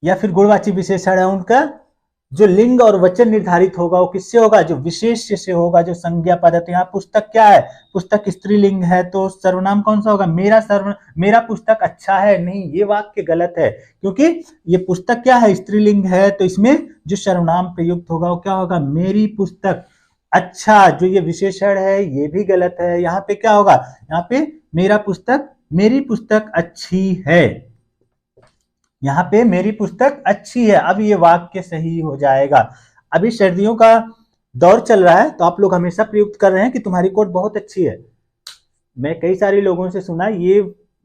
या फिर गुणवाची विशेषण है, उनका जो लिंग और वचन निर्धारित होगा वो किससे होगा, जो विशेष्य से होगा, जो संज्ञा पद है। तो यहाँ पुस्तक क्या है, पुस्तक स्त्रीलिंग है, तो सर्वनाम कौन सा होगा, मेरा पुस्तक अच्छा है। नहीं, ये वाक्य गलत है, क्योंकि ये पुस्तक क्या है, स्त्रीलिंग है, तो इसमें जो सर्वनाम प्रयुक्त होगा वो क्या होगा, मेरी पुस्तक। अच्छा, जो ये विशेषण है ये भी गलत है, यहाँ पे क्या होगा, यहाँ पे मेरी पुस्तक अच्छी है, यहाँ पे मेरी पुस्तक अच्छी है। अब ये वाक्य सही हो जाएगा। अभी सर्दियों का दौर चल रहा है तो आप लोग हमेशा प्रयुक्त कर रहे हैं कि तुम्हारी कोट बहुत अच्छी है। मैं कई सारे लोगों से सुना ये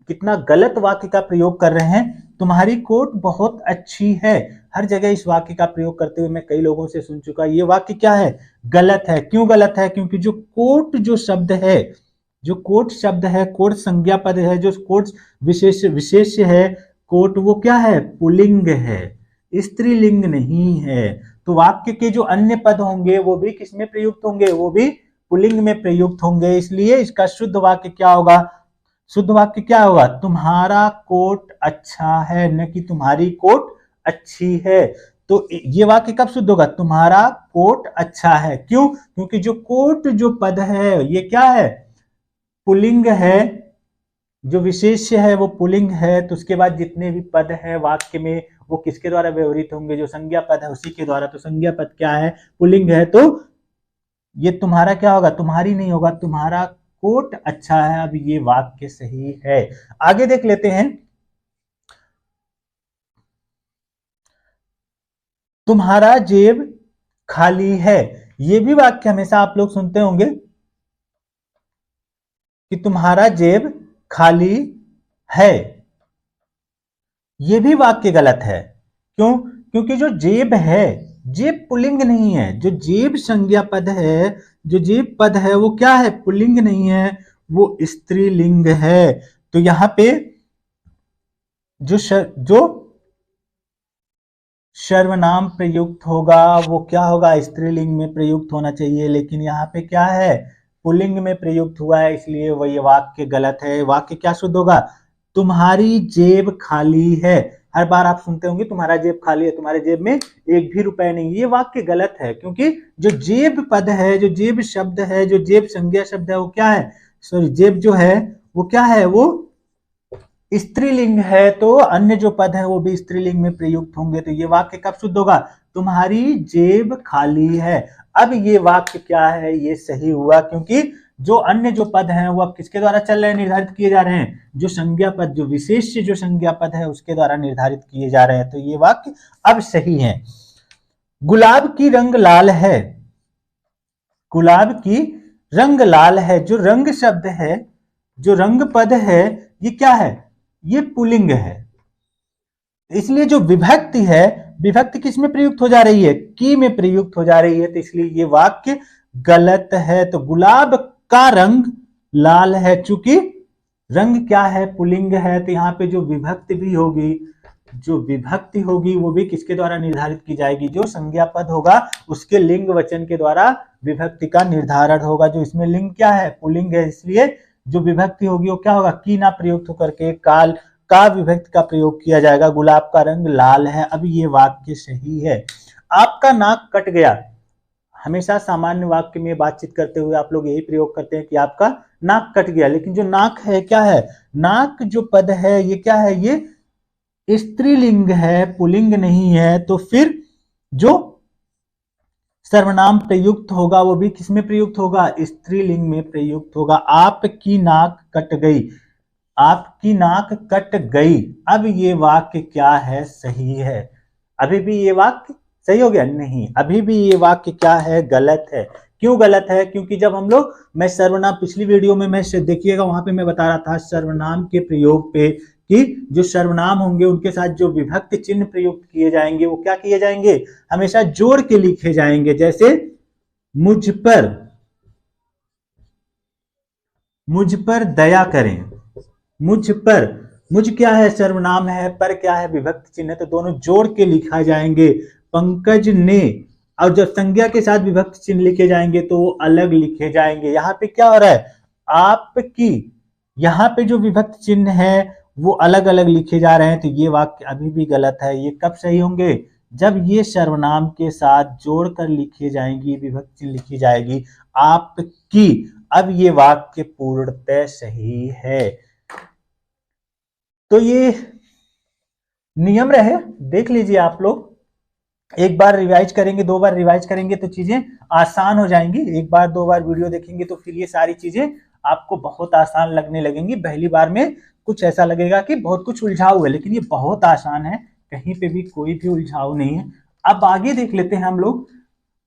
कितना गलत वाक्य का प्रयोग कर रहे हैं, तुम्हारी कोट बहुत अच्छी है। हर जगह इस वाक्य का प्रयोग करते हुए मैं कई लोगों से सुन चुका, ये वाक्य क्या है, गलत है। क्यों गलत है, क्योंकि जो कोट जो शब्द है, जो कोट शब्द है, कोट संज्ञा पद है, जो कोट विशेष्य है, कोट वो क्या है, पुल्लिंग है, स्त्रीलिंग नहीं है। तो वाक्य के जो अन्य पद होंगे वो भी किसमें प्रयुक्त होंगे, वो भी पुल्लिंग में प्रयुक्त होंगे। इसलिए इसका शुद्ध वाक्य क्या होगा, शुद्ध वाक्य क्या होगा, तुम्हारा कोट अच्छा है, न कि तुम्हारी कोट अच्छी है। तो ये वाक्य कब शुद्ध होगा, तुम्हारा कोट अच्छा है। क्यों, क्योंकि जो कोट जो पद है ये क्या है, पुल्लिंग है, जो विशेष्य है वो पुल्लिंग है। तो उसके बाद जितने भी पद है वाक्य में वो किसके द्वारा व्यवहृत होंगे, जो संज्ञा पद है उसी के द्वारा। तो संज्ञा पद क्या है, पुल्लिंग है, तो ये तुम्हारा क्या होगा, तुम्हारी नहीं होगा, तुम्हारा कोट अच्छा है। अब ये वाक्य सही है। आगे देख लेते हैं, तुम्हारा जेब खाली है। ये भी वाक्य हमेशा आप लोग सुनते होंगे कि तुम्हारा जेब खाली है। ये भी वाक्य गलत है। क्यों, क्योंकि जो जेब है, जेब पुल्लिंग नहीं है। जो जेब संज्ञा पद है, जो जेब पद है वो क्या है, पुल्लिंग नहीं है, वो स्त्रीलिंग है। तो यहां पे जो सर्वनाम प्रयुक्त होगा वो क्या होगा, स्त्रीलिंग में प्रयुक्त होना चाहिए, लेकिन यहाँ पे क्या है, पुल्लिंग में प्रयुक्त हुआ है, इसलिए वह ये वाक्य गलत है। वाक्य क्या शुद्ध होगा, तुम्हारी जेब खाली है। हर बार आप सुनते होंगे तुम्हारा जेब खाली है, तुम्हारे जेब में एक भी रुपए नहीं। ये वाक्य गलत है, क्योंकि जो जेब पद है, जो जेब शब्द है, जो जेब संज्ञा शब्द है वो क्या है, सॉरी जेब जो है वो क्या है, वो स्त्रीलिंग है। तो अन्य जो पद है वो भी स्त्रीलिंग में प्रयुक्त होंगे। तो ये वाक्य कब शुद्ध होगा, तुम्हारी जेब खाली है। अब ये वाक्य क्या है, ये सही हुआ, क्योंकि जो अन्य जो पद हैं वो अब किसके द्वारा चल रहे हैं, निर्धारित किए जा रहे हैं, जो संज्ञा पद, जो विशेष जो संज्ञा पद है उसके द्वारा निर्धारित किए जा रहे हैं। तो ये वाक्य अब सही है। गुलाब की रंग लाल है, गुलाब की रंग लाल है। जो रंग शब्द है, जो रंग पद है, ये क्या है, ये पुल्लिंग है। इसलिए जो विभक्ति है, विभक्ति किस में प्रयुक्त हो जा रही है, की में प्रयुक्त हो जा रही है। तो इसलिए ये वाक्य गलत है। तो गुलाब का रंग लाल है, चूंकि रंग क्या है, पुल्लिंग है, तो यहाँ पे जो विभक्ति भी होगी, जो विभक्ति होगी वो भी किसके द्वारा निर्धारित की जाएगी, जो संज्ञा पद होगा उसके लिंग वचन के द्वारा विभक्ति का निर्धारण होगा। जो इसमें लिंग क्या है, पुल्लिंग है, इसलिए जो विभक्ति होगी वो क्या होगा, की ना प्रयुक्त होकर के काल का विभक्ति का प्रयोग किया जाएगा। गुलाब का रंग लाल है। अब ये वाक्य सही है। आपका नाक कट गया, हमेशा सामान्य वाक्य में बातचीत करते हुए आप लोग यही प्रयोग करते हैं कि आपका नाक कट गया, लेकिन जो नाक है क्या है, नाक जो पद है ये क्या है, ये स्त्रीलिंग है, पुल्लिंग नहीं है। तो फिर जो सर्वनाम प्रयुक्त होगा वो भी किसमें प्रयुक्त होगा, स्त्रीलिंग में प्रयुक्त होगा। आपकी नाक कट गई, आपकी नाक कट गई। अब ये वाक्य क्या है, सही है। अभी भी ये वाक्य सही हो गया, नहीं, अभी भी ये वाक्य क्या है, गलत है। क्यों गलत है, क्योंकि जब हम लोग, मैं सर्वनाम पिछली वीडियो में मैं देखिएगा वहां पे मैं बता रहा था सर्वनाम के प्रयोग पे कि जो सर्वनाम होंगे उनके साथ जो विभक्ति चिन्ह प्रयुक्त किए जाएंगे वो क्या किए जाएंगे, हमेशा जोड़ के लिखे जाएंगे। जैसे मुझ पर दया करें, मुझ पर, मुझ क्या है, सर्वनाम है, पर क्या है, विभक्ति चिन्ह है, तो दोनों जोड़ के लिखा जाएंगे। पंकज ने, और जब संज्ञा के साथ विभक्ति चिन्ह लिखे जाएंगे तो वो अलग लिखे जाएंगे। यहाँ पे क्या हो रहा है, आपकी, यहाँ पे जो विभक्ति चिन्ह है वो अलग अलग लिखे जा रहे हैं, तो ये वाक्य अभी भी गलत है। ये कब सही होंगे, जब ये सर्वनाम के साथ जोड़कर लिखे जाएंगी, विभक्ति चिन्ह लिखी जाएगी, आपकी। अब ये वाक्य पूर्णतः सही है। तो ये नियम रहे, देख लीजिए आप लोग, एक बार रिवाइज करेंगे, दो बार रिवाइज करेंगे तो चीजें आसान हो जाएंगी। एक बार दो बार वीडियो देखेंगे तो फिर ये सारी चीजें आपको बहुत आसान लगने लगेंगी। पहली बार में कुछ ऐसा लगेगा कि बहुत कुछ उलझाव है, लेकिन ये बहुत आसान है, कहीं पे भी कोई भी उलझाव नहीं है। अब आगे देख लेते हैं हम लोग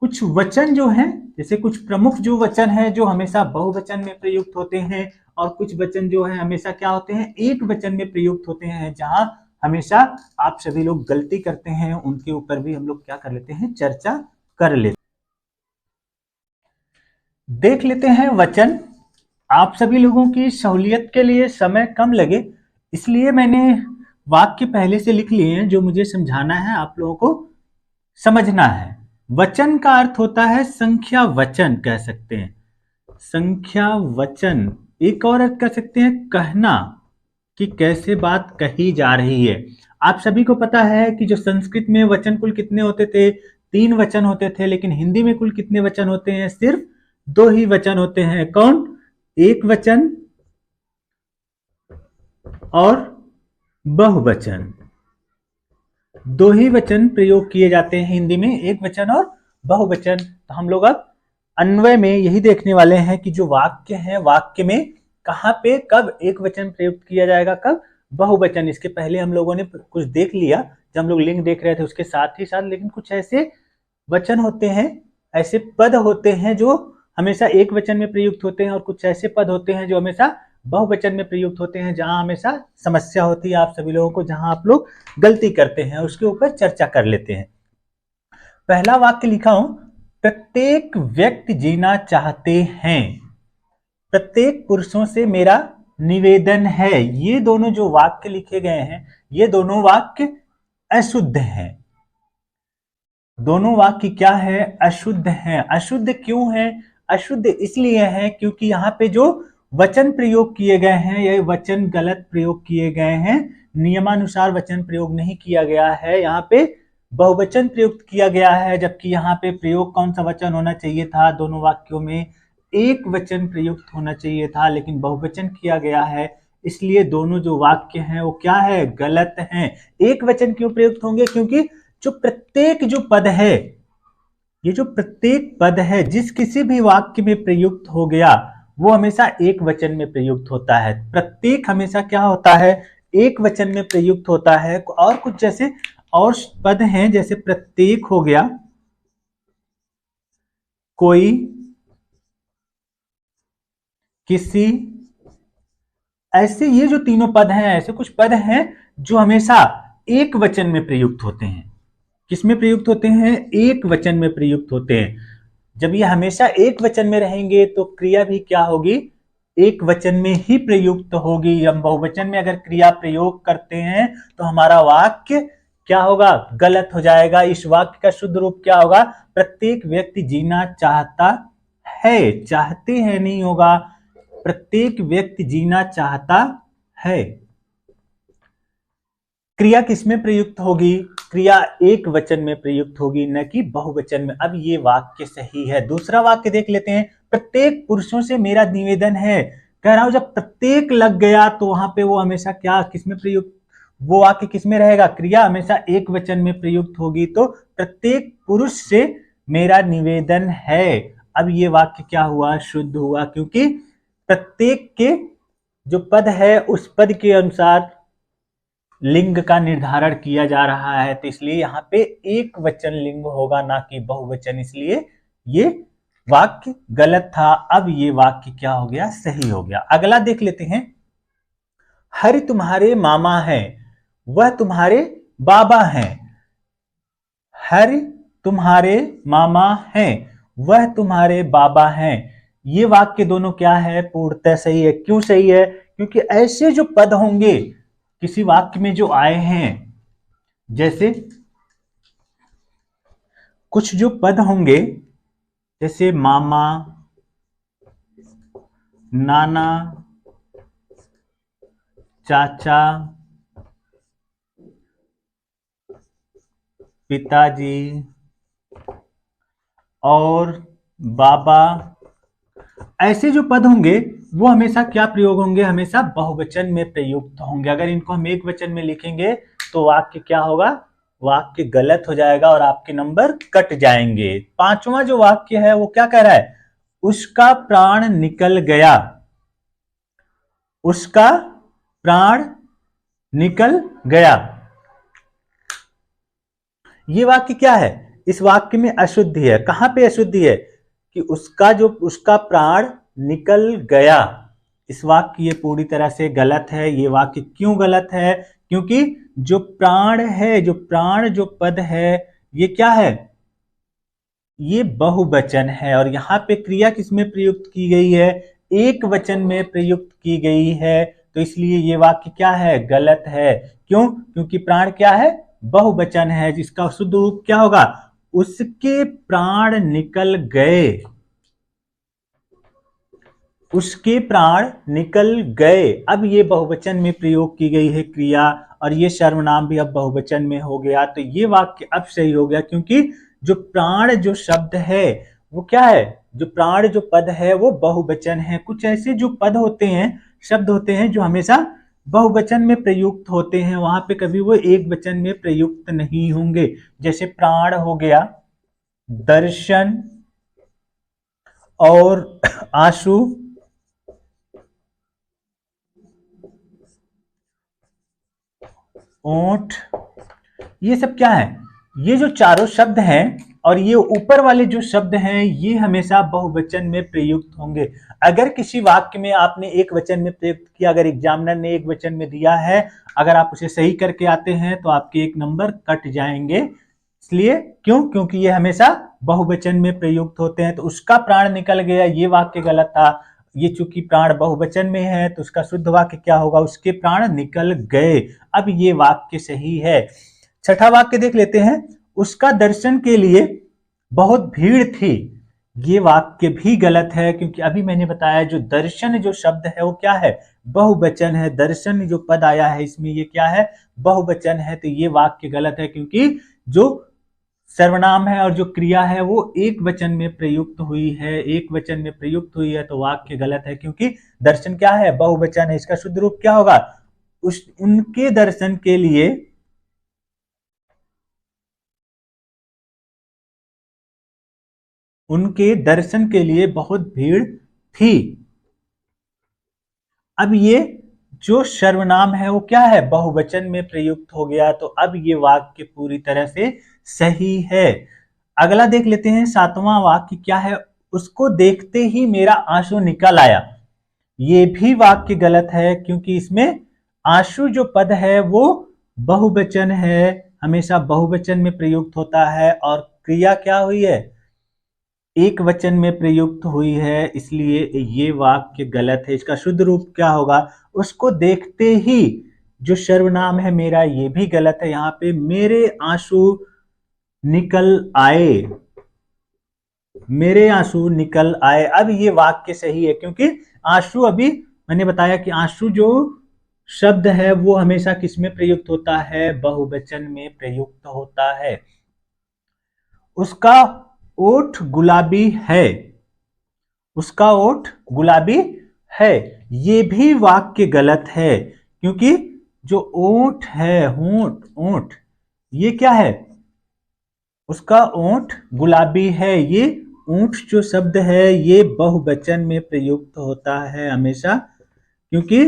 कुछ वचन जो हैं, जैसे कुछ प्रमुख जो वचन है जो हमेशा बहुवचन में प्रयुक्त होते हैं, और कुछ वचन जो है हमेशा क्या होते हैं, एक वचन में प्रयुक्त होते हैं, जहां हमेशा आप सभी लोग गलती करते हैं, उनके ऊपर भी हम लोग क्या कर लेते हैं, चर्चा कर लेते। देख लेते हैं वचन। आप सभी लोगों की सहूलियत के लिए समय कम लगे इसलिए मैंने वाक्य पहले से लिख लिए हैं, जो मुझे समझाना है आप लोगों को समझना है। वचन का अर्थ होता है संख्या वचन, कह सकते हैं संख्या वचन। एक और अर्थ कह सकते हैं कहना, कि कैसे बात कही जा रही है। आप सभी को पता है कि जो संस्कृत में वचन कुल कितने होते थे, 3 वचन होते थे, लेकिन हिंदी में कुल कितने वचन होते हैं, सिर्फ 2 ही वचन होते हैं। कौन, एक वचन और बहुवचन। 2 ही वचन प्रयोग किए जाते हैं हिंदी में, एक वचन और बहुवचन। तो हम लोग अब अन्वय में यही देखने वाले हैं कि जो वाक्य है, वाक्य में कहां पे कब एक वचन प्रयुक्त किया जाएगा, कब बहुवचन। इसके पहले हम लोगों ने कुछ देख लिया जब हम लोग लिंक देख रहे थे उसके साथ ही साथ, लेकिन कुछ ऐसे वचन होते हैं, ऐसे पद होते हैं जो हमेशा एक वचन में प्रयुक्त होते हैं, और कुछ ऐसे पद होते हैं जो हमेशा बहुवचन में प्रयुक्त होते हैं, जहां हमेशा समस्या होती है आप सभी लोगों को, जहां आप लोग गलती करते हैं, उसके ऊपर चर्चा कर लेते हैं। पहला वाक्य लिखा हूं, प्रत्येक व्यक्ति जीना चाहते हैं, प्रत्येक पुरुषों से मेरा निवेदन है। ये दोनों जो वाक्य लिखे गए हैं, ये दोनों वाक्य अशुद्ध हैं। दोनों वाक्य क्या है, अशुद्ध हैं। अशुद्ध क्यों है, अशुद्ध इसलिए है क्योंकि यहाँ पे जो वचन प्रयोग किए गए हैं, ये वचन गलत प्रयोग किए गए हैं। नियमानुसार वचन प्रयोग नहीं किया गया है, यहाँ पे बहुवचन प्रयुक्त किया गया है, जबकि यहाँ पे प्रयोग कौन सा वचन होना चाहिए था, दोनों वाक्यों में एक वचन प्रयुक्त होना चाहिए था, लेकिन बहुवचन किया गया है, इसलिए दोनों जो वाक्य हैं वो क्या है, गलत हैं। एक वचन क्यों प्रयुक्त होंगे, क्योंकि जो प्रत्येक जो पद है, ये जो प्रत्येक पद है जिस किसी भी वाक्य में प्रयुक्त हो गया वो हमेशा एक वचन में प्रयुक्त होता है। प्रत्येक हमेशा क्या होता है, एक वचन में प्रयुक्त होता है। और कुछ जैसे और पद हैं, जैसे प्रत्येक हो गया, कोई, किसी, ऐसे ये जो तीनों पद हैं, ऐसे कुछ पद हैं जो हमेशा एक वचन में प्रयुक्त होते हैं। किसमें प्रयुक्त होते हैं, एक वचन में प्रयुक्त होते हैं। जब ये हमेशा एक वचन में रहेंगे तो क्रिया भी क्या होगी, एक वचन में ही प्रयुक्त होगी। हम बहुवचन में अगर क्रिया प्रयोग करते हैं तो हमारा वाक्य क्या होगा, गलत हो जाएगा। इस वाक्य का शुद्ध रूप क्या होगा, प्रत्येक व्यक्ति जीना चाहता है, चाहते हैं नहीं होगा, प्रत्येक व्यक्ति जीना चाहता है। क्रिया किसमें प्रयुक्त होगी, क्रिया एक वचन में प्रयुक्त होगी, न कि बहुवचन में। अब ये वाक्य सही है। दूसरा वाक्य देख लेते हैं। प्रत्येक पुरुषों से मेरा निवेदन है। कह रहा हूं जब प्रत्येक लग गया तो वहां पे वो हमेशा क्या किसमें प्रयुक्त, वो वाक्य किसमें रहेगा, क्रिया हमेशा एक वचन में प्रयुक्त होगी। तो प्रत्येक पुरुष से मेरा निवेदन है। अब ये वाक्य क्या हुआ, शुद्ध हुआ, क्योंकि प्रत्येक के जो पद है उस पद के अनुसार लिंग का निर्धारण किया जा रहा है, तो इसलिए यहाँ पे एक वचन लिंग होगा, ना कि बहुवचन, इसलिए ये वाक्य गलत था। अब ये वाक्य क्या हो गया, सही हो गया। अगला देख लेते हैं। हरि तुम्हारे मामा हैं, वह तुम्हारे बाबा हैं। हरि तुम्हारे मामा हैं, वह तुम्हारे बाबा हैं। ये वाक्य दोनों क्या है, पूर्णतः सही है। क्यों सही है, क्योंकि ऐसे जो पद होंगे किसी वाक्य में जो आए हैं, जैसे कुछ जो पद होंगे जैसे मामा, नाना, चाचा, पिताजी और बाबा, ऐसे जो पद होंगे वो हमेशा क्या प्रयोग होंगे, हमेशा बहुवचन में प्रयुक्त होंगे। अगर इनको हम एक वचन में लिखेंगे तो वाक्य क्या होगा, वाक्य गलत हो जाएगा और आपके नंबर कट जाएंगे। पांचवा जो वाक्य है वो क्या कह रहा है, उसका प्राण निकल गया। उसका प्राण निकल गया, ये वाक्य क्या है, इस वाक्य में अशुद्धि है। कहां पे अशुद्धि है कि उसका प्राण निकल गया। इस वाक्य ये पूरी तरह से गलत है। ये वाक्य क्यों गलत है, क्योंकि जो प्राण है, जो प्राण जो पद है, ये क्या है, ये बहुवचन है। और यहां पे क्रिया किसमें प्रयुक्त की गई है, एक वचन में प्रयुक्त की गई है। तो इसलिए ये वाक्य क्या है, गलत है। क्यों, क्योंकि प्राण क्या है, बहुवचन है, जिसका शुद्ध रूप क्या होगा, उसके प्राण निकल गए। उसके प्राण निकल गए। अब ये बहुवचन में प्रयोग की गई है क्रिया, और ये सर्वनाम भी अब बहुवचन में हो गया। तो ये वाक्य अब सही हो गया, क्योंकि जो प्राण जो शब्द है वो क्या है, जो प्राण जो पद है वो बहुवचन है। कुछ ऐसे जो पद होते हैं, शब्द होते हैं, जो हमेशा बहुवचन में प्रयुक्त होते हैं, वहां पे कभी वो एक वचन में प्रयुक्त नहीं होंगे। जैसे प्राण हो गया, दर्शन और आंसू, ऊंट, ये सब क्या है, ये जो चारों शब्द हैं और ये ऊपर वाले जो शब्द हैं, ये हमेशा बहुवचन में प्रयुक्त होंगे। अगर किसी वाक्य में आपने एक वचन में प्रयुक्त किया, अगर एग्जामिनर ने एक वचन में दिया है, अगर आप उसे सही करके आते हैं तो आपके एक नंबर कट जाएंगे। इसलिए क्यों, क्योंकि ये हमेशा बहुवचन में प्रयुक्त होते हैं। तो उसका प्राण निकल गया, ये वाक्य गलत था। ये चूंकि प्राण बहुवचन में है तो उसका शुद्ध वाक्य क्या होगा, उसके प्राण निकल गए। अब ये वाक्य सही है। छठा वाक्य देख लेते हैं। उसका दर्शन के लिए बहुत भीड़ थी, ये वाक्य भी गलत है, क्योंकि अभी मैंने बताया जो दर्शन जो शब्द है वो क्या है, बहुवचन है। दर्शन जो पद आया है इसमें ये क्या है, बहुवचन है। तो ये वाक्य गलत है, क्योंकि जो सर्वनाम है और जो क्रिया है वो एक वचन में प्रयुक्त हुई है, एक वचन में प्रयुक्त हुई है। तो वाक्य गलत है, क्योंकि दर्शन क्या है, बहुवचन है। इसका शुद्ध रूप क्या होगा, उनके दर्शन के लिए, उनके दर्शन के लिए बहुत भीड़ थी। अब ये जो सर्वनाम है वो क्या है, बहुवचन में प्रयुक्त हो गया। तो अब ये वाक्य पूरी तरह से सही है। अगला देख लेते हैं। सातवां वाक्य क्या है, उसको देखते ही मेरा आंसू निकल आया। ये भी वाक्य गलत है, क्योंकि इसमें आंसू जो पद है वो बहुवचन है, हमेशा बहुवचन में प्रयुक्त होता है, और क्रिया क्या हुई है, एक वचन में प्रयुक्त हुई है। इसलिए ये वाक्य गलत है। इसका शुद्ध रूप क्या होगा, उसको देखते ही, जो सर्वनाम है मेरा, ये भी गलत है। यहां पे मेरे आंसू निकल आए, मेरे आंसू निकल आए। अब ये वाक्य सही है, क्योंकि आंसू, अभी मैंने बताया कि आंसू जो शब्द है वो हमेशा किसमें प्रयुक्त होता है? बहुवचन में प्रयुक्त होता है। उसका ओठ गुलाबी है, उसका ओठ गुलाबी है, ये भी वाक्य गलत है, क्योंकि जो ओठ है, होंठ, ओठ, ये क्या है? उसका ओठ गुलाबी है। ये ऊंट जो शब्द है ये बहुवचन में प्रयुक्त होता है हमेशा, क्योंकि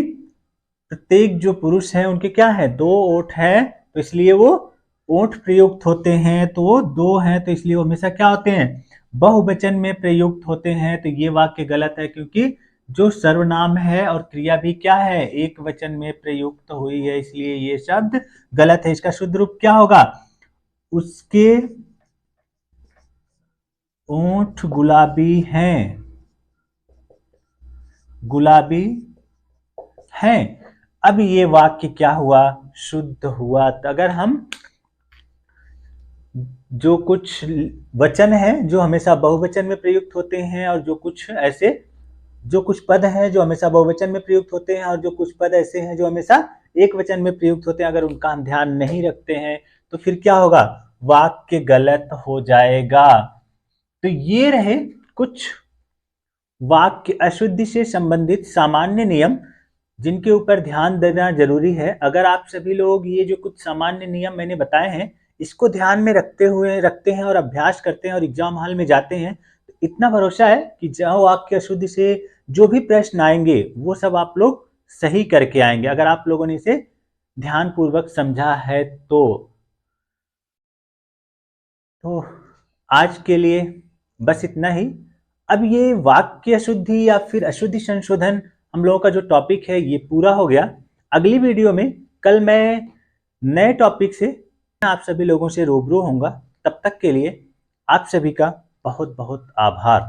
प्रत्येक जो पुरुष है उनके क्या है? दो ओठ है, तो इसलिए वो ओठ प्रयुक्त होते हैं। तो वो दो हैं, तो इसलिए वो हमेशा क्या होते हैं? बहुवचन में प्रयुक्त होते हैं। तो ये वाक्य गलत है, क्योंकि जो सर्वनाम है और क्रिया भी क्या है? एक वचन में प्रयुक्त हुई है, इसलिए ये शब्द गलत है। इसका शुद्ध रूप क्या होगा? उसके ओठ गुलाबी हैं, गुलाबी हैं। अब ये वाक्य क्या हुआ? शुद्ध हुआ। तो अगर हम जो कुछ वचन है जो हमेशा बहुवचन में प्रयुक्त होते हैं, और जो कुछ ऐसे जो कुछ पद हैं जो हमेशा बहुवचन में प्रयुक्त होते हैं, और जो कुछ पद ऐसे हैं जो हमेशा एक वचन में प्रयुक्त होते हैं, अगर उनका हम ध्यान नहीं रखते हैं तो फिर क्या होगा? वाक्य गलत हो जाएगा। तो ये रहे कुछ वाक्य अशुद्धि से संबंधित सामान्य नियम जिनके ऊपर ध्यान देना जरूरी है। अगर आप सभी लोग ये जो कुछ सामान्य नियम मैंने बताए हैं इसको ध्यान में रखते हैं और अभ्यास करते हैं और एग्जाम हॉल में जाते हैं, तो इतना भरोसा है कि जो वाक्य अशुद्धि से जो भी प्रश्न आएंगे वो सब आप लोग सही करके आएंगे, अगर आप लोगों ने इसे ध्यान पूर्वक समझा है तो आज के लिए बस इतना ही। अब ये वाक्य अशुद्धि या फिर अशुद्धि संशोधन हम लोगों का जो टॉपिक है ये पूरा हो गया। अगली वीडियो में कल मैं नए टॉपिक से आप सभी लोगों से रूबरू होऊंगा। तब तक के लिए आप सभी का बहुत बहुत आभार।